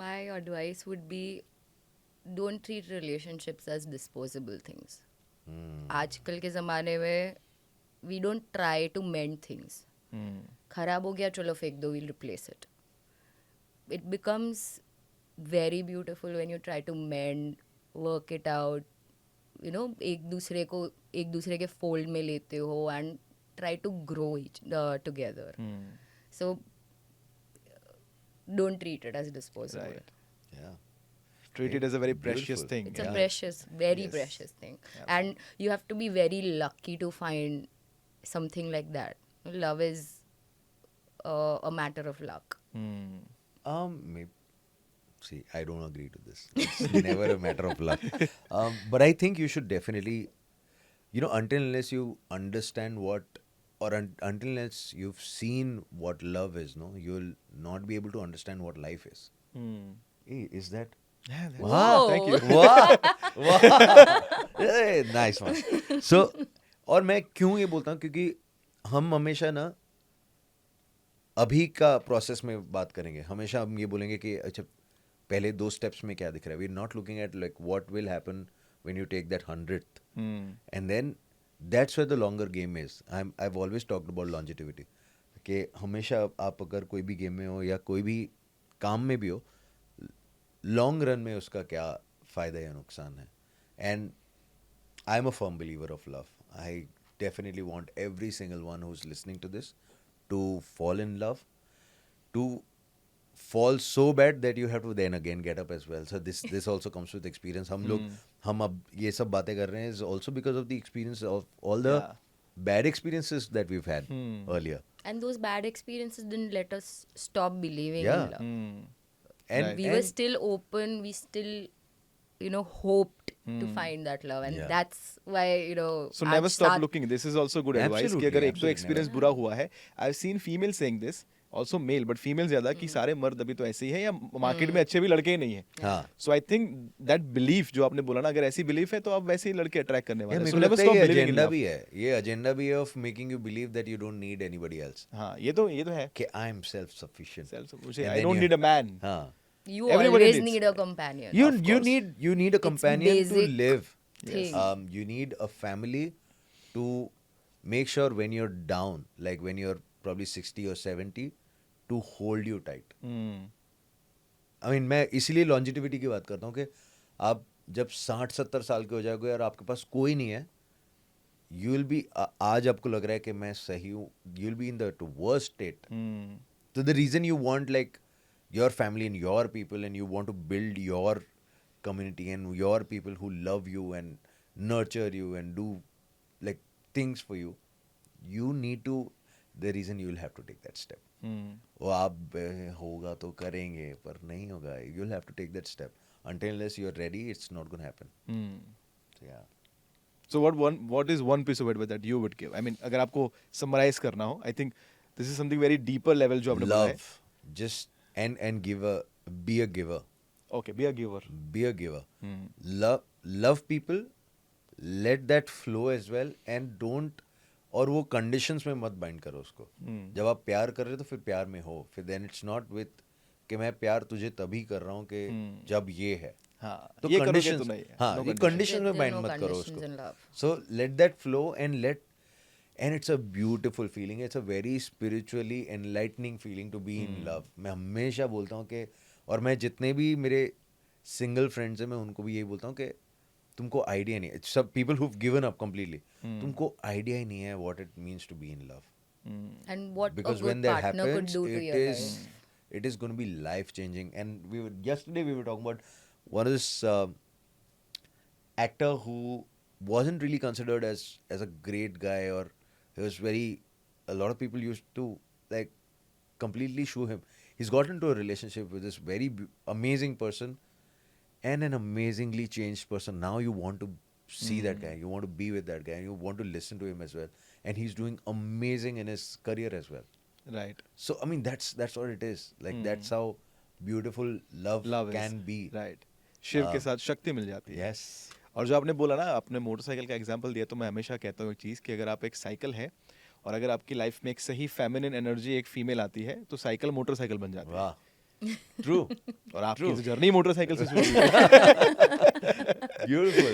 My advice would be, don't treat relationships as disposable things. आजकल के ज़माने में we don't try to mend things. खराब हो गया, चलो फेंक दो, we'll replace it. It becomes very beautiful when you try to mend, work it out, you know, एक दूसरे के fold में लेते हो and try to grow together. So don't treat it as disposable. Right. Yeah. Treat it as a very precious Beautiful. thing. It's yeah. a precious, very Yes. precious thing. And you have to be very lucky to find something like that. Love is a matter of luck. Maybe, see, I don't agree to this. It's never a matter of luck. But I think you should definitely, you know, until unless you understand what, or until unless you've seen what love is, no, you'll not be able to understand what life is. Hey, is that? Yeah, that's- Wow, thank you. Wow, wow. Hey, nice one. So, और मैं क्यों ये बोलता हूँ क्योंकि हम हमेशा ना अभी का प्रोसेस में बात करेंगे. हमेशा हम ये बोलेंगे कि अच्छा पहले 2 स्टेप्स में क्या दिख रहा है. We are not looking at like what will happen when you take that 100th and then that's where the longer game is. I have always talked about longevity कि हमेशा आप अगर कोई भी गेम में हो या कोई भी काम में भी हो, लॉन्ग रन में उसका क्या फ़ायदा या नुकसान है. And I am a firm believer of love. I definitely want every single one who is listening to this to fall in love, to fall so bad that you have to then again get up as well. So this also comes with experience. हम अब ये सब बातें कर रहे हैं is also because of the experience of all the Yeah. bad experiences that we've had earlier. And those bad experiences didn't let us stop believing Yeah. in love. And We were still open, we still, you know, hoped to find that love. And Yeah. that's why, you know, So आज never stop सात- looking. This is also good advice. कि Absolutely, अगर एक तो absolutely, experience never. बुरा हुआ है, I've seen female saying this, also male, but female ज्यादा कि सारे मर्द अभी तो ऐसे ही है या मार्केट में अच्छे भी लड़के ही नहीं है. हाँ. So I think that belief जो आपने बोला ना, अगर ऐसी बिलीफ है तो आप वैसे ही लड़के अट्रैक्ट करने Yeah, वाले हैं. मेरे So को never लगता है stop ये believing in एजेंडा love. भी है. ये एजेंडा भी है of making you believe that you don't need anybody else. हाँ, ये तो है. कि आई एम सेल्फ सफिशिएंट. मुझे I don't need a man. हाँ. You Everybody always needs- need a companion. You Of course. need a companion to basic live. thing. You need a family to make sure when you're down, like when you're probably 60 or 70, to hold you tight. I mean, मैं इसीलिए longevity की बात करता हूँ कि आप जब 60-70 साल के हो जाओगे और आपके पास कोई नहीं है, you will be आज आपको लग रहा है कि मैं सही हूँ, you will be in the worst state. So the reason you want like your family and your people and you want to build your community and your people who love you and nurture you and do like things for you, you need to, the reason you will have to take that step. वो आप होगा तो करेंगे पर नहीं होगा. You'll have to take that step. Until unless you're ready, it's not going to happen. So yeah. So what is one piece of advice that you would give? I mean, अगर आपको summarize करना हो, I think this is something very deeper level जो आपने बोला है. Love. Just and give be a giver. Okay, be a giver. Be a giver. Love people. Let that flow as well and don't. और वो conditions में मत bind करो उसको. जब आप प्यार कर रहे हो तो फिर प्यार में हो. फिर then it's not with कि मैं प्यार तुझे तभी कर रहा हूँ कि जब ये है. हाँ, तो ये करोगे conditions, तो नहीं है. हाँ, No ये conditions. conditions में There are bind no मत करो conditions उसको. in love. So let that flow and it's a beautiful feeling. It's a very spiritually enlightening feeling to be in love. मैं हमेशा बोलता हूँ कि, और मैं जितने भी मेरे सिंगल फ्रेंड्स हैं मैं उनको भी यही बोलता हूँ कि तुमको आइडिया नहीं है. सब people who given up completely, तुमको आइडिया ही नहीं है what it means to be in love. And what Because a good when that partner could happens, do to your life. it is going to be life changing. And yesterday we were talking about one of this actor who wasn't really considered as a great guy, or he was a lot of people used to like completely shoo him. He's got into a relationship with this very amazing person and an amazingly changed person. Now you want to see that guy, you want to be with that guy, and you want to listen to him as well. And he's doing amazing in his career as well. Right. So I mean that's what it is. Like that's how beautiful love can is. be. Right. Shiv के साथ शक्ति मिल जाती है. Yes. और जो आपने बोला ना, आपने मोटरसाइकिल का एग्जांपल दिया, तो मैं हमेशा कहता हूँ एक चीज़ कि अगर आप एक साइकिल है और अगर आपकी लाइफ में एक सही फेमिनिन एनर्जी एक फीमेल आती है तो साइकिल मोटरसाइकिल बन जाती है. Wow. True. और आपकी जर्नी मोटरसाइकिल से शुरू हुई. Beautiful.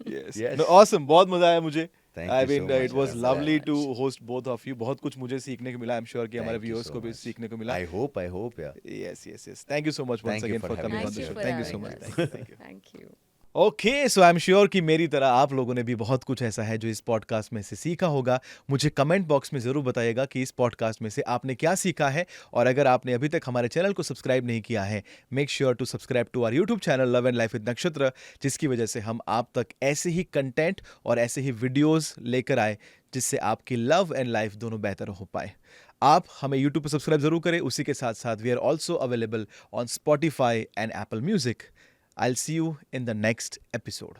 Yes. Yes. No, awesome. बहुत मजा आया मुझे. Thank I you so mean much. It was Thank you so lovely to much. Host both of you. बहुत कुछ मुझे सीखने को मिला. आई एम श्योर कि हमारे Thank you व्यूअर्स so को भी much. सीखने को मिला. I hope, yeah. Yes. Thank you so much once Thank you again for for having coming me. on the Thank you show. for Thank you so having much. us. Thank you. Thank you. Okay, so I am sure कि मेरी तरह आप लोगों ने भी बहुत कुछ ऐसा है जो इस पॉडकास्ट में से सीखा होगा. मुझे कमेंट बॉक्स में ज़रूर बताइएगा कि इस पॉडकास्ट में से आपने क्या सीखा है. और अगर आपने अभी तक हमारे चैनल को सब्सक्राइब नहीं किया है, make sure to subscribe to our YouTube channel love and life with Nakshatra, जिसकी वजह से हम आप तक ऐसे ही कंटेंट और ऐसे ही वीडियोस लेकर आए जिससे आपकी लव एंड लाइफ दोनों बेहतर हो पाए. आप हमें यूट्यूब पर सब्सक्राइब जरूर करें. उसी के साथ साथ we are also available on Spotify and Apple music. I'll see you in the next episode.